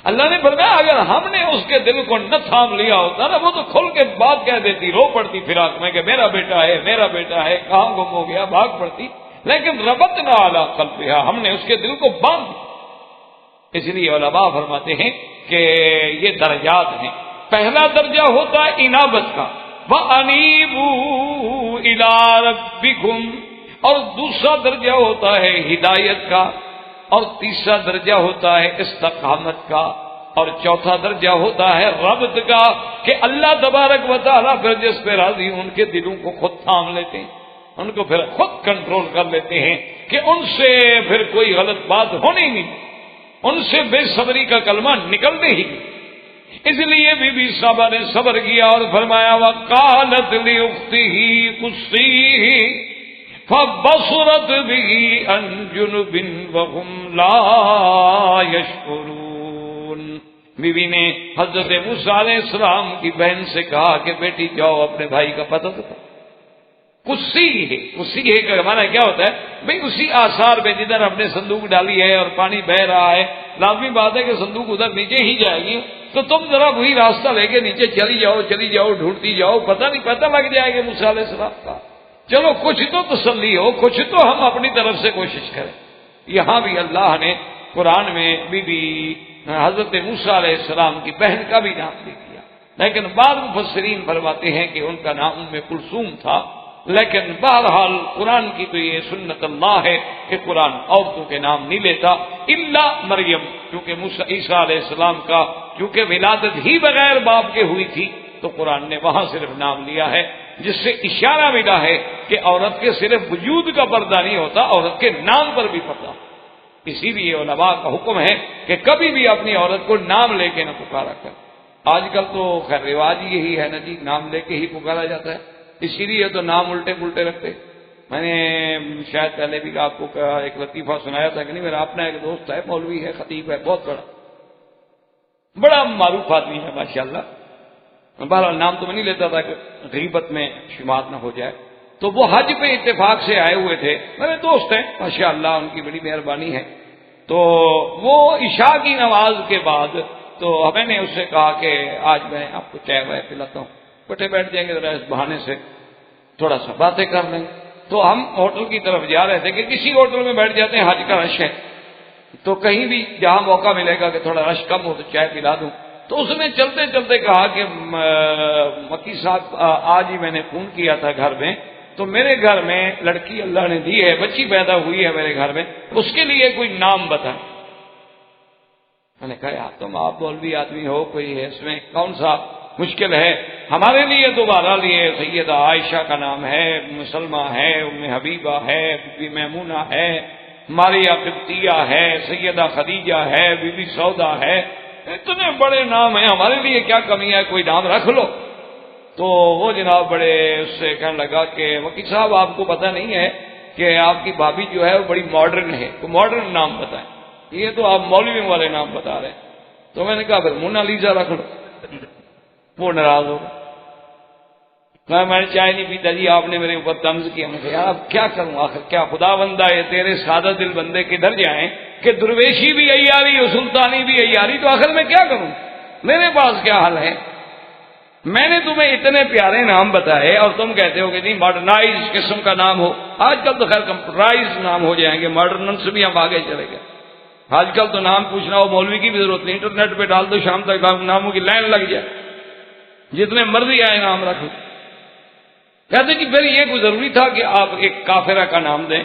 اللہ نے فرمایا اگر ہم نے اس کے دل کو نہ تھام لیا ہوتا نا، وہ تو کھل کے بات کہہ دیتی، رو پڑتی فراق میں کہ میرا بیٹا ہے، میرا بیٹا ہے، کہاں گم ہو گیا، بھاگ پڑتی. لیکن ربطنا علی قلبہا، ہم نے اس کے دل کو باندھ دیا. اس لیے علماء فرماتے ہیں کہ یہ درجات ہیں. پہلا درجہ ہوتا ہے انابت کا، وَأَنِيبُوا إِلَىٰ رَبِّكُمْ، اور دوسرا درجہ ہوتا ہے ہدایت کا، اور تیسرا درجہ ہوتا ہے استقامت کا، اور چوتھا درجہ ہوتا ہے ربط کا کہ اللہ تبارک و تعالیٰ پھر جس پہ راضی ان کے دلوں کو خود تھام لیتے ہیں، ان کو پھر خود کنٹرول کر لیتے ہیں کہ ان سے پھر کوئی غلط بات ہونی نہیں، ان سے بے صبری کا کلمہ نکلنے ہی نہیں. اس لیے بی بی صاحبہ نے صبر کیا اور فرمایا وَقَالَتْ لِأُخْتِهِ قُصِّيهِ فَبَصُرَتْ بِهِ عَنْ جُنُبٍ وَهُمْ لَا يَشْعُرُونَ. بیوی نے حضرت موسیٰ علیہ السلام کی بہن سے کہا کہ بیٹی جاؤ اپنے بھائی کا پتہ بتاؤ. کسی ہے کہ ہمارا کیا ہوتا ہے بھئی اسی آثار پہ جدھر ہم نے صندوق ڈالی ہے اور پانی بہ رہا ہے لازمی بات ہے کہ صندوق ادھر نیچے ہی جائے گی، تو تم ذرا وہی راستہ لے کے نیچے چلی جاؤ ڈھونڈتی جاؤ، پتہ نہیں پتہ لگ جائے گا موسیٰ علیہ السلام کا۔ چلو کچھ تو تسلی ہو، کچھ تو ہم اپنی طرف سے کوشش کریں۔ یہاں بھی اللہ نے قرآن میں بی بی حضرت موسیٰ علیہ السلام کی بہن کا بھی نام لے دیا، لیکن بعض مفسرین فرماتے ہیں کہ ان کا نام ام کلثوم تھا۔ لیکن بہرحال قرآن کی تو یہ سنت اللہ ہے کہ قرآن عورتوں کے نام نہیں لیتا الا مریم، کیونکہ عیسیٰ علیہ السلام کا چونکہ ولادت ہی بغیر باپ کے ہوئی تھی تو قرآن نے وہاں صرف نام لیا ہے، جس سے اشارہ ملا ہے کہ عورت کے صرف وجود کا پردہ نہیں ہوتا، عورت کے نام پر بھی پردہ۔ اسی لیے علماء کا حکم ہے کہ کبھی بھی اپنی عورت کو نام لے کے نہ پکارا کر۔ آج کل تو خیر رواج یہی ہے نا جی، نام لے کے ہی پکارا جاتا ہے، اسی لیے تو نام الٹے پلٹے رکھتے۔ میں نے شاید پہلے بھی آپ کو ایک لطیفہ سنایا تھا کہ نہیں، میرا اپنا ایک دوست ہے، مولوی ہے، خطیب ہے، بہت بڑا معروف آدمی ہے ماشاءاللہ۔ بہرحال نام تو میں نہیں لیتا تھا کہ غیبت میں شمار نہ ہو جائے۔ تو وہ حج پہ اتفاق سے آئے ہوئے تھے، میرے دوست ہیں ماشاءاللہ، ان کی بڑی مہربانی ہے۔ تو وہ عشاء کی نماز کے بعد تو میں نے اس سے کہا کہ آج میں آپ کو چائے وائے پلاتا ہوں، بیٹھے بیٹھ جائیں گے ذرا اس بہانے سے تھوڑا سا باتیں کر لیں گے۔ تو ہم ہوٹل کی طرف جا رہے تھے کہ کسی ہوٹل میں بیٹھ جاتے ہیں، حج کا رش ہے، تو کہیں بھی جہاں موقع ملے گا کہ تھوڑا رش کم ہو تو چائے پلا دوں۔ تو اس نے چلتے چلتے کہا کہ مکی صاحب آج ہی میں نے فون کیا تھا گھر میں، تو میرے گھر میں لڑکی اللہ نے دی ہے، بچی پیدا ہوئی ہے میرے گھر میں، اس کے لیے کوئی نام بتائیں۔ میں نے کہا یار تم آپ مولوی آدمی ہو، کوئی ہے اس میں کون سا مشکل ہے؟ ہمارے لیے تو بہرحال یہ سیدہ عائشہ کا نام ہے، سلمہ ہے، ام حبیبہ ہے، بی میمونہ ہے، ماریہ قبطیہ ہے، سیدہ خدیجہ ہے، بی بی سودا ہے، اتنے بڑے نام ہیں، ہمارے لیے کیا کمی ہے، کوئی نام رکھ لو۔ تو وہ جناب بڑے اس سے کہنے لگا کہ وکیل صاحب آپ کو پتہ نہیں ہے کہ آپ کی بھابھی جو ہے وہ بڑی ماڈرن ہے، تو ماڈرن نام بتائیں، یہ تو آپ مولوی والے نام بتا رہے ہیں۔ تو میں نے کہا پھر مونالیزا رکھ لو۔ وہ ناراض ہو گیا، میں نے چائے نہیں پیتا جی، آپ نے میرے اوپر طنز کیا۔ میں نے کہا اب کیا کروں، آخر کیا خدا بندہ ہے، تیرے سادہ دل بندے کدھر جائیں کہ درویشی بھی عیاری اور سلطانی بھی عیاری، تو آخر میں کیا کروں، میرے پاس کیا حل ہے؟ میں نے تمہیں اتنے پیارے نام بتائے اور تم کہتے ہو کہ نہیں ماڈرنائز قسم کا نام ہو۔ آج کل تو خیر کمپیوٹرائز نام ہو جائیں گے، ماڈرن سے بھی ہم آگے چلے گئے۔ آج کل تو نام پوچھنا ہو مولوی کی بھی ضرورت نہیں، انٹرنیٹ پہ ڈال دو، شام تک ناموں کی لائن لگ جائے، جتنے مرضی آئے نام رکھو۔ کہتے کہ پھر یہ کوئی ضروری تھا کہ آپ ایک کافرہ کا نام دیں؟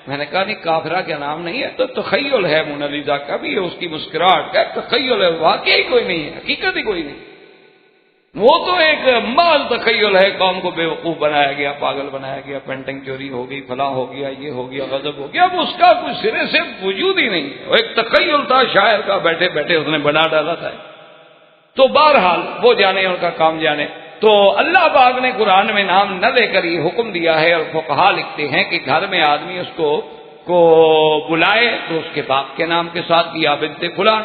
میں نے کہا نہیں کافرہ کا نام نہیں ہے، تو تخیل ہے، مونالیزا کا بھی ہے، اس کی مسکراہٹ کا تخیل ہے، واقعی کوئی نہیں ہے، حقیقت ہی کوئی نہیں، وہ تو ایک محض تخیل ہے، قوم کو بے وقوف بنایا گیا، پاگل بنایا گیا، پینٹنگ چوری ہو گئی، فلاں ہو گیا، یہ ہو گیا، غضب ہو گیا، اب اس کا کوئی سرے سے وجود ہی نہیں ہے، وہ ایک تخیل تھا شاعر کا، بیٹھے بیٹھے اس نے بنا ڈالا تھا۔ تو بہرحال وہ جانے، ان کا کام جانے۔ تو اللہ پاک نے قرآن میں نام نہ لے کر یہ حکم دیا ہے، اور فقہا لکھتے ہیں کہ گھر میں آدمی اس کو بلائے تو اس کے باپ کے نام کے ساتھ یا بنت فلاں،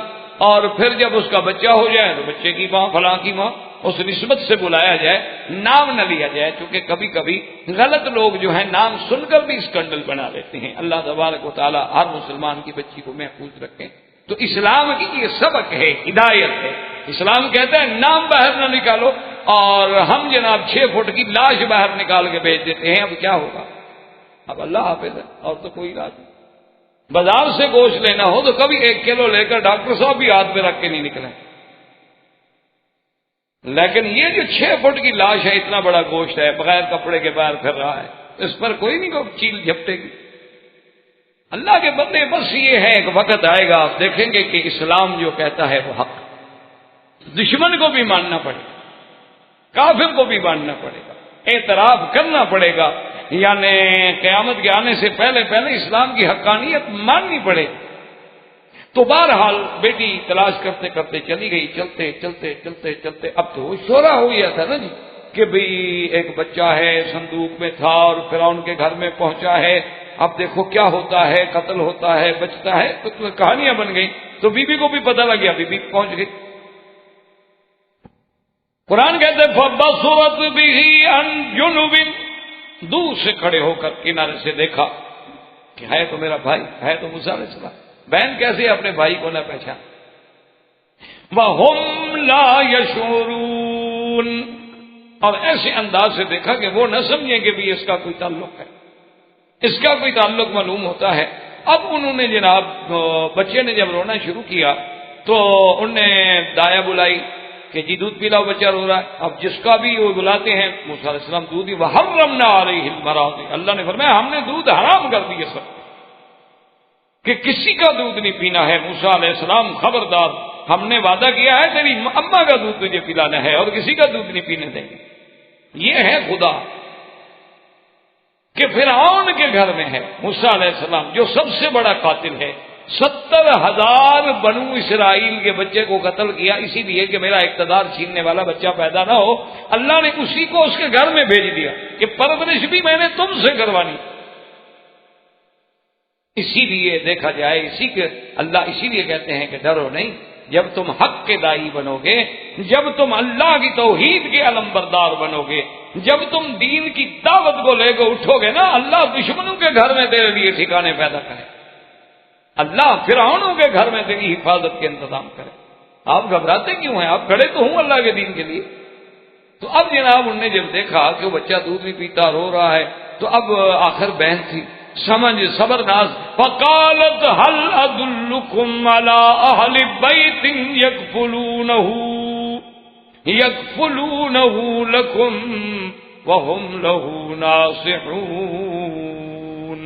اور پھر جب اس کا بچہ ہو جائے تو بچے کی ماں، فلاں کی ماں، اس نسبت سے بلایا جائے، نام نہ لیا جائے، کیونکہ کبھی کبھی غلط لوگ جو ہیں نام سن کر بھی اسکینڈل بنا لیتے ہیں۔ اللہ تبارک و تعالی ہر مسلمان کی بچی کو محفوظ رکھیں۔ تو اسلام کی یہ سبق ہے، ہدایت ہے۔ اسلام کہتا ہے نام باہر نہ نکالو، اور ہم جناب 6 فٹ کی لاش باہر نکال کے بیچ دیتے ہیں، اب کیا ہوگا؟ اب اللہ حافظ ہے، اور تو کوئی علاج نہیں۔ بازار سے گوشت لینا ہو تو کبھی 1 کلو لے کر ڈاکٹر صاحب بھی ہاتھ پہ رکھ کے نہیں نکلیں، لیکن یہ جو 6 فٹ کی لاش ہے، اتنا بڑا گوشت ہے، بغیر کپڑے کے باہر پھر رہا ہے، اس پر کوئی نہیں کوئی چیل جھپٹے گی۔ اللہ کے بندے بس یہ ہے، ایک وقت آئے گا آپ دیکھیں گے کہ اسلام جو کہتا ہے وہ حق، دشمن کو بھی ماننا پڑے گا، کافر کو بھی ماننا پڑے گا، اعتراف کرنا پڑے گا، یعنی قیامت کے آنے سے پہلے پہلے اسلام کی حقانیت ماننی پڑے گی۔ تو بہرحال بیٹی تلاش کرتے کرتے چلی گئی، چلتے چلتے چلتے چلتے اب تو شورا ہو گیا تھا نا جی کہ بھئی ایک بچہ ہے صندوق میں تھا اور فرعون کے گھر میں پہنچا ہے، اب دیکھو کیا ہوتا ہے، قتل ہوتا ہے، بچتا ہے، تو کہانیاں بن گئی۔ تو بی بی کو بھی پتہ لگ گیا، بی بی پہنچ گئی۔ قرآن کہتے فَبَصُرَتْ بِهِ عَنْ جُنُبٍ، دور سے کھڑے ہو کر کنارے سے دیکھا کہ ہے تو میرا بھائی، ہے تو موسیٰ علیہ السلام، بہن کیسے اپنے بھائی کو نہ پہچان. وَهُمْ لَا يَشْعُرُونَ، اور ایسے انداز سے دیکھا کہ وہ نہ سمجھیں کہ بھی اس کا کوئی تعلق ہے، اس کا کوئی تعلق معلوم ہوتا ہے. اب انہوں نے جناب بچے نے جب رونا شروع کیا تو انہوں نے دایا بلائی کہ جی دودھ پلاؤ، بچہ رو رہا ہے. اب جس کا بھی وہ بلاتے ہیں موسیٰ علیہ السلام دودھ ہی، وَحَرَّمْنَا عَلَيْهِ الْمَرَاضِعَ، اللہ نے فرمایا ہم نے دودھ حرام کر دیا سب کہ کسی کا دودھ نہیں پینا ہے. موسیٰ علیہ السلام خبردار، ہم نے وعدہ کیا ہے تیری اماں کا دودھ تجھے پلانا ہے اور کسی کا دودھ نہیں پینے دیں گے. یہ ہے خدا کہ فرعون کے گھر میں ہے موسیٰ علیہ السلام جو سب سے بڑا قاتل ہے. 70,000 بنو اسرائیل کے بچے کو قتل کیا اسی لیے کہ میرا اقتدار چھیننے والا بچہ پیدا نہ ہو. اللہ نے اسی کو اس کے گھر میں بھیج دیا کہ پرورش بھی میں نے تم سے کروانی. اسی لیے دیکھا جائے اللہ اسی لیے کہتے ہیں کہ ڈرو نہیں، جب تم حق کے دائی بنو گے، جب تم اللہ کی توحید کے علمبردار بنو گے، جب تم دین کی دعوت کو لے کے اٹھو گے نا، اللہ دشمنوں کے گھر میں تیرے لیے ٹھکانے پیدا کرے، اللہ فرعونوں کے گھر میں تیری حفاظت کے انتظام کرے. آپ گھبراتے کیوں ہیں؟ آپ کھڑے تو ہوں اللہ کے دین کے لیے. تو اب جناب انہوں نے جب دیکھا کہ وہ بچہ دودھ نہیں پیتا، رو رہا ہے، تو اب آخر بہن تھی سمجھ صبرناز، فقالت هل ادلکم علی اہل بیت یکفلونہ لکم وہم لہ ناصحون.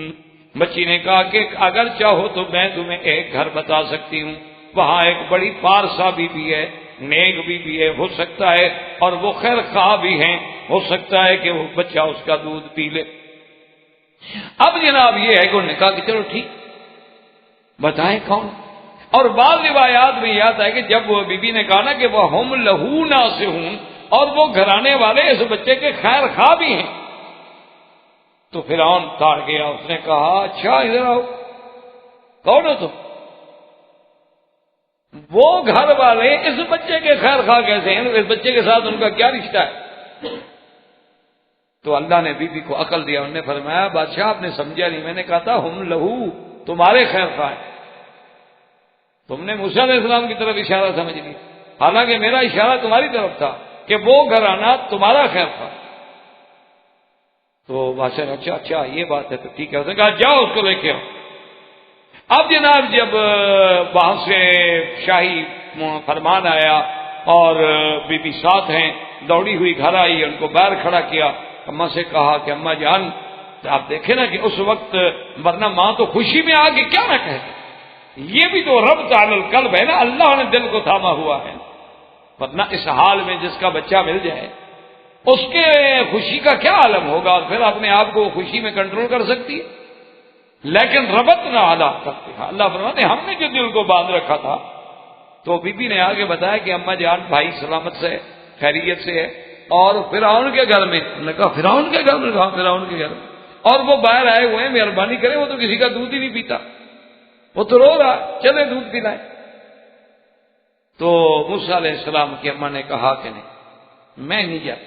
بچی نے کہا کہ اگر چاہو تو میں تمہیں ایک گھر بتا سکتی ہوں، وہاں ایک بڑی پارسا بھی ہے، نیک بھی ہے، ہو سکتا ہے اور وہ خیر خواہ بھی ہیں، ہو سکتا ہے کہ وہ بچہ اس کا دودھ پی لے. اب جناب یہ ہے کہ انہوں نے کہا کہ چلو ٹھیک بتائیں کون. اور بعض روایات میں یہ آتا ہے کہ جب وہ بی بی نے کہا نا کہ وہ ہم لہو ناصحون اور وہ گھرانے والے اس بچے کے خیر خواہ بھی ہیں، تو فرعون تاڑ گیا. اس نے کہا اچھا ادھر آؤ، کون ہو تم؟ وہ گھر والے اس بچے کے خیر خواہ کیسے ہیں؟ اس بچے کے ساتھ ان کا کیا رشتہ ہے؟ تو اللہ نے بی بی کو عقل دیا. انہوں نے فرمایا بادشاہ آپ نے سمجھا نہیں، میں نے کہا تھا ہم لہو تمہارے خیر خواہ ہیں، تم نے موسیٰ علیہ السلام کی طرف اشارہ سمجھ لیا، حالانکہ میرا اشارہ تمہاری طرف تھا کہ وہ گھرانہ تمہارا خیر خواہ. تو بادشاہ نے اچھا یہ بات ہے تو ٹھیک ہے. اس نے کہا جاؤ اس کو لے کے آؤ. اب جناب جب وہاں سے شاہی فرمان آیا اور بی بی ساتھ ہیں، دوڑی ہوئی گھر آئی، ان کو باہر کھڑا کیا. اماں سے کہا کہ اماں جان آپ دیکھیں نا کہ اس وقت ورنہ ماں تو خوشی میں آ کے کیا نہ کہتے، یہ بھی تو رب تعالی القلب ہے نا، اللہ نے دل کو تھاما ہوا ہے. ورنہ اس حال میں جس کا بچہ مل جائے اس کے خوشی کا کیا عالم ہوگا، اور پھر اپنے آپ کو خوشی میں کنٹرول کر سکتی ہے. لیکن ربط نہ ادا کرتے ہیں. اللہ فرماتے ہیں ہم نے جو دل کو باندھ رکھا تھا. تو بی بی نے آگے بتایا کہ اماں جان بھائی سلامت سے ہے، خیریت سے ہے، اور فرعون کے گھر میں. انہوں نے کہا فرعون کے گھر میں؟ کہا فرعون کے گھر میں، اور وہ باہر آئے ہوئے ہیں، مہربانی کریں، وہ تو کسی کا دودھ ہی نہیں پیتا، وہ تو رو رہا، چلے دودھ پلائیں. تو موسیٰ علیہ السلام کی اماں نے کہا کہ نہیں میں نہیں جاتا.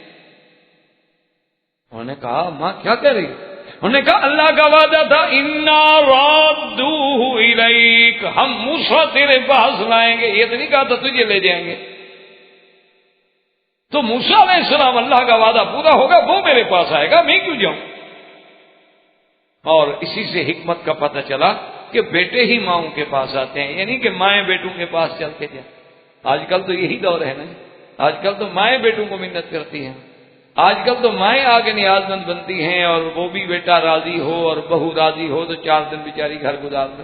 انہوں نے کہا ماں کیا کہہ رہی؟ انہوں نے کہا اللہ کا وعدہ تھا انا رادوہ الیک، ہم موسیٰ تیرے پاس لائیں گے، یہ تو نہیں کہا تھا تجھے لے جائیں گے. تو موسیٰ علیہ السلام اللہ کا وعدہ پورا ہوگا وہ میرے پاس آئے گا، میں کیوں جاؤں؟ اور اسی سے حکمت کا پتہ چلا کہ بیٹے ہی ماؤں کے پاس آتے ہیں، یعنی کہ مائیں بیٹوں کے پاس چل کے جائیں. آج کل تو یہی دور ہے نا، آج کل تو مائیں بیٹوں کو منت کرتی ہیں، آج کل تو مائیں آگے نیاز مند بنتی ہیں، اور وہ بھی بیٹا راضی ہو اور بہو راضی ہو تو 4 دن بیچاری گھر گزار دے.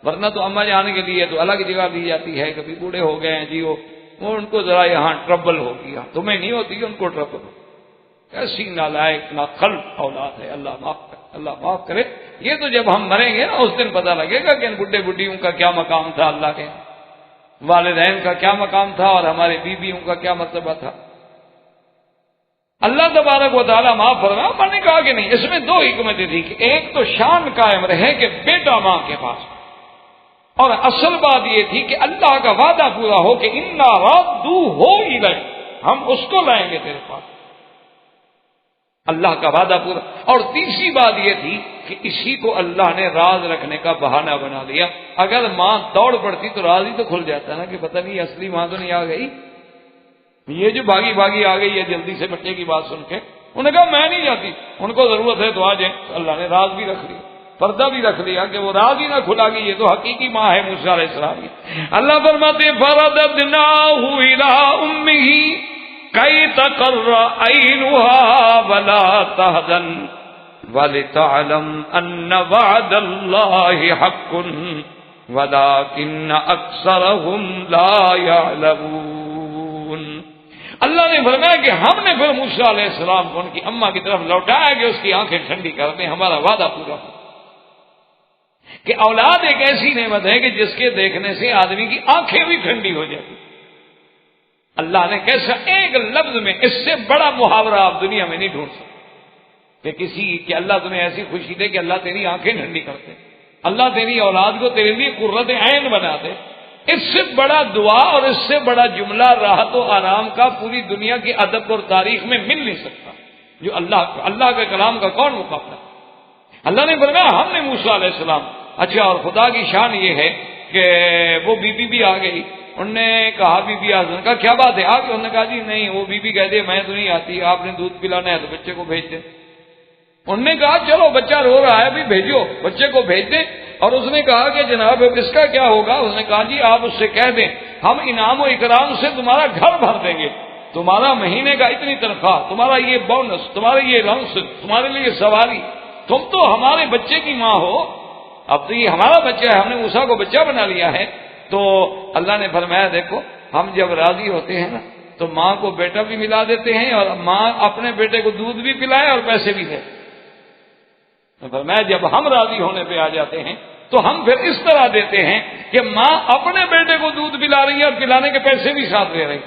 ورنہ تو اماں جانے کے لیے تو الگ جگہ دی جاتی ہے، کبھی بوڑھے ہو گئے ہیں جی وہ ان کو ذرا یہاں ٹربل ہو گیا، تمہیں نہیں ہوتی ان کو ٹربل ہو. ایسی نالائق ناخلف اولاد ہے، اللہ معاف کرے. یہ تو جب ہم مریں گے نا اس دن پتہ لگے گا کہ ان بڈھے بڈھیوں کا کیا مقام تھا، اللہ کے والدین کا کیا مقام تھا، اور ہمارے بیویوں کا کیا مرتبہ تھا. اللہ تبارک و تعالیٰ معاف فرمایا. میں نے کہا کہ نہیں، اس میں 2 حکمتیں تھیں کہ ایک تو شان قائم رہے کہ بیٹا ماں کے پاس، اور اصل بات یہ تھی کہ اللہ کا وعدہ پورا ہو کہ انا رادوہ الیک، ہم اس کو لائیں گے تیرے پاس. اللہ کا وعدہ پورا. اور تیسری بات یہ تھی کہ اسی کو اللہ نے راز رکھنے کا بہانہ بنا لیا. اگر ماں دوڑ پڑتی تو راز ہی تو کھل جاتا نا کہ پتہ نہیں اصلی ماں تو نہیں آ گئی. یہ جو بھاگی بھاگی آ گئی ہے جلدی سے بچے کی بات سن کے، انہوں نے کہا میں نہیں جاتی، ان کو ضرورت ہے تو آ جائیں. اللہ نے راز بھی رکھ لیا، پردہ بھی رکھ لیا کہ وہ راز ہی نہ کھلا گی. یہ تو حقیقی ماں ہے موسیٰ علیہ السلام کی. اللہ فرماتے فَرَدَدْنَاهُ إِلَىٰ أُمِّهِ كَيْ تَقَرَّ عَيْنُهَا وَلَا تَحْزَنَ وَلِتَعْلَمْ أَنَّ وَعْدَ اللَّهِ حَقٌّ وَلَٰكِنَّ أَكْثَرَهُمْ لَا يَعْلَمُونَ. اللہ نے فرمایا کہ ہم نے پھر موسیٰ علیہ السلام کو ان کی اماں کی طرف لوٹایا کہ اس کی آنکھیں ٹھنڈی کر دیں، ہمارا وعدہ پورا ہو. کہ اولاد ایک ایسی نعمت ہے کہ جس کے دیکھنے سے آدمی کی آنکھیں بھی ٹھنڈی ہو جاتی. اللہ نے کیسا ایک لفظ میں اس سے بڑا محاورہ آپ دنیا میں نہیں ڈھونڈ سکتے کہ اللہ تمہیں ایسی خوشی دے کہ اللہ تیری آنکھیں ٹھنڈی کرتے، اللہ تیری اولاد کو تیرے لیے قرۃ عین بنا دے. اس سے بڑا دعا اور اس سے بڑا جملہ راحت و آرام کا پوری دنیا کی ادب اور تاریخ میں مل نہیں سکتا. جو اللہ کے کلام کا کون مقابلہ. اللہ نے فرمایا ہم نے موسیٰ علیہ السلام. اچھا، اور خدا کی شان یہ ہے کہ وہ بی بی بھی آ گئی. انہوں نے کہا بی بی آزن کا کیا بات ہے آ کے؟ انہوں نے کہا جی نہیں، وہ بی بی کہتے میں تو نہیں آتی، آپ نے دودھ پلانا ہے تو بچے کو بھیج دیں. انہوں نے کہا چلو بچہ رو رہا ہے ابھی بھیجو، بچے کو بھیج دیں. اور اس نے کہا کہ جناب اس کا کیا ہوگا؟ اس نے کہا جی آپ اس سے کہہ دیں ہم انعام و اکرام سے تمہارا گھر بھر دیں گے، تمہارا مہینے کا اتنی تنخواہ، تمہارا یہ بونس، تمہارے یہ لنچ، تمہارے لیے سواری، تم تو ہمارے بچے کی ماں ہو. اب تو یہ ہمارا بچہ ہے، ہم نے موسیٰ کو بچہ بنا لیا ہے. تو اللہ نے فرمایا دیکھو ہم جب راضی ہوتے ہیں نا تو ماں کو بیٹا بھی ملا دیتے ہیں اور ماں اپنے بیٹے کو دودھ بھی پلائے اور پیسے بھی دے. فرمایا جب ہم راضی ہونے پہ آ جاتے ہیں تو ہم پھر اس طرح دیتے ہیں کہ ماں اپنے بیٹے کو دودھ پلا رہی ہے اور پلانے کے پیسے بھی ساتھ دے رہی.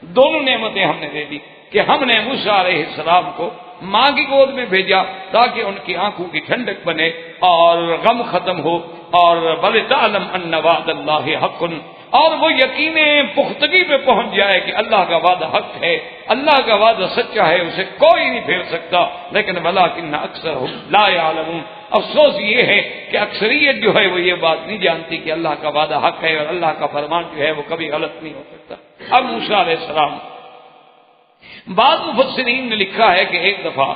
دونوں نعمتیں ہم نے دے دی کہ ہم نے موسیٰ علیہ السلام کو ماں کی گود میں بھیجا تاکہ ان کی آنکھوں کی ٹھنڈک بنے اور غم ختم ہو. اور وَلِتَعْلَمْ أَنَّ وَعْدَ اللَّهِ حَقٌّ، اور وہ یقین پختگی پہ پہنچ جائے کہ اللہ کا وعدہ حق ہے، اللہ کا وعدہ سچا ہے، اسے کوئی نہیں پھیر سکتا. لیکن وَلَٰكِنَّ أَكْثَرَهُمْ لَا يَعْلَمُونَ، افسوس یہ ہے کہ اکثریت جو ہے وہ یہ بات نہیں جانتی کہ اللہ کا وعدہ حق ہے اور اللہ کا فرمان جو ہے وہ کبھی غلط نہیں ہو سکتا. اب موسیٰ علیہ السلام، بعض مفسرین نے لکھا ہے کہ ایک دفعہ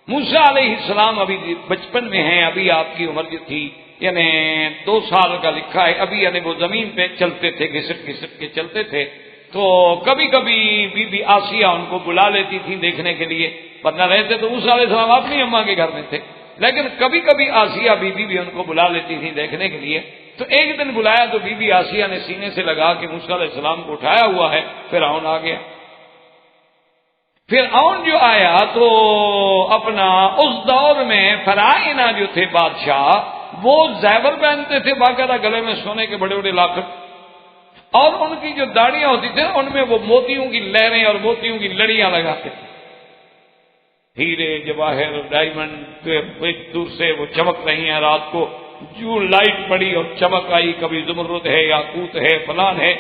موسیٰ علیہ السلام ابھی بچپن میں ہیں، ابھی آپ کی عمر جو تھی یعنی 2 سال کا لکھا ہے، ابھی یعنی وہ زمین پہ چلتے تھے، گھسٹ گھسٹ کے چلتے تھے. تو کبھی کبھی بی بی آسیہ ان کو بلا لیتی تھی دیکھنے کے لیے، ورنہ رہتے تو موسیٰ علیہ السلام اپنی اماں کے گھر میں تھے، لیکن کبھی کبھی آسیہ بی بی بھی ان کو بلا لیتی تھی دیکھنے کے لیے. تو ایک دن بلایا تو بی بی آسیہ نے سینے سے لگا کے موسیٰ علیہ السلام کو اٹھایا ہوا ہے. فرعون آ گیا. فرعون جو آیا تو اپنا اس دور میں فرعونہ جو تھے بادشاہ وہ زیور پہنتے تھے باقاعدہ، گلے میں سونے کے بڑے بڑے لاکٹ، اور ان کی جو داڑیاں ہوتی تھیں ان میں وہ موتیوں کی لہریں اور موتیوں کی لڑیاں لگاتے تھے. ہیرے جواہر ڈائمنڈ ایک دور سے وہ چمک رہی ہیں. رات کو جو لائٹ پڑی اور چمک آئی، کبھی زمرد ہے یاقوت ہے فلان ہے.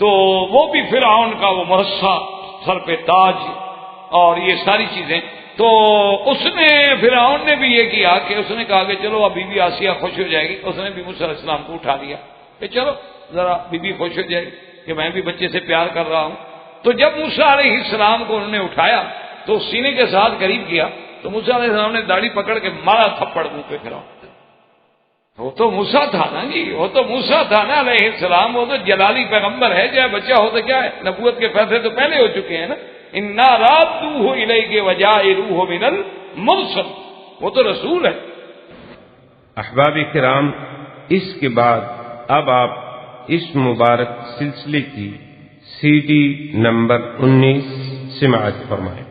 تو وہ بھی فرعون کا وہ مرصع، سر پہ تاج اور یہ ساری چیزیں. تو اس نے فرعون نے بھی یہ کیا کہ اس نے کہا کہ چلو اب بی بی آسیہ خوش ہو جائے گی. اس نے بھی موسیٰ علیہ السلام کو اٹھا لیا کہ چلو ذرا بی بی خوش ہو جائے کہ میں بھی بچے سے پیار کر رہا ہوں. تو جب موسیٰ علیہ السلام کو انہوں نے اٹھایا تو سینے کے ساتھ قریب کیا تو موسیٰ علیہ السلام نے داڑھی پکڑ کے مارا تھپڑ منہ پہ فرعون. وہ تو موسیٰ تھا نا جی، وہ تو موسیٰ تھا نا علیہ السلام، وہ تو جلالی پیغمبر ہے. چاہے بچہ ہو تو کیا ہے، نبوت کے فیصلے تو پہلے ہو چکے ہیں نا. انا رادوہ الیک وجاعلوہ من المرسل، وہ تو رسول ہے. احباب کرام، اس کے بعد اب آپ اس مبارک سلسلے کی CD نمبر 19 سماعت فرمائیں.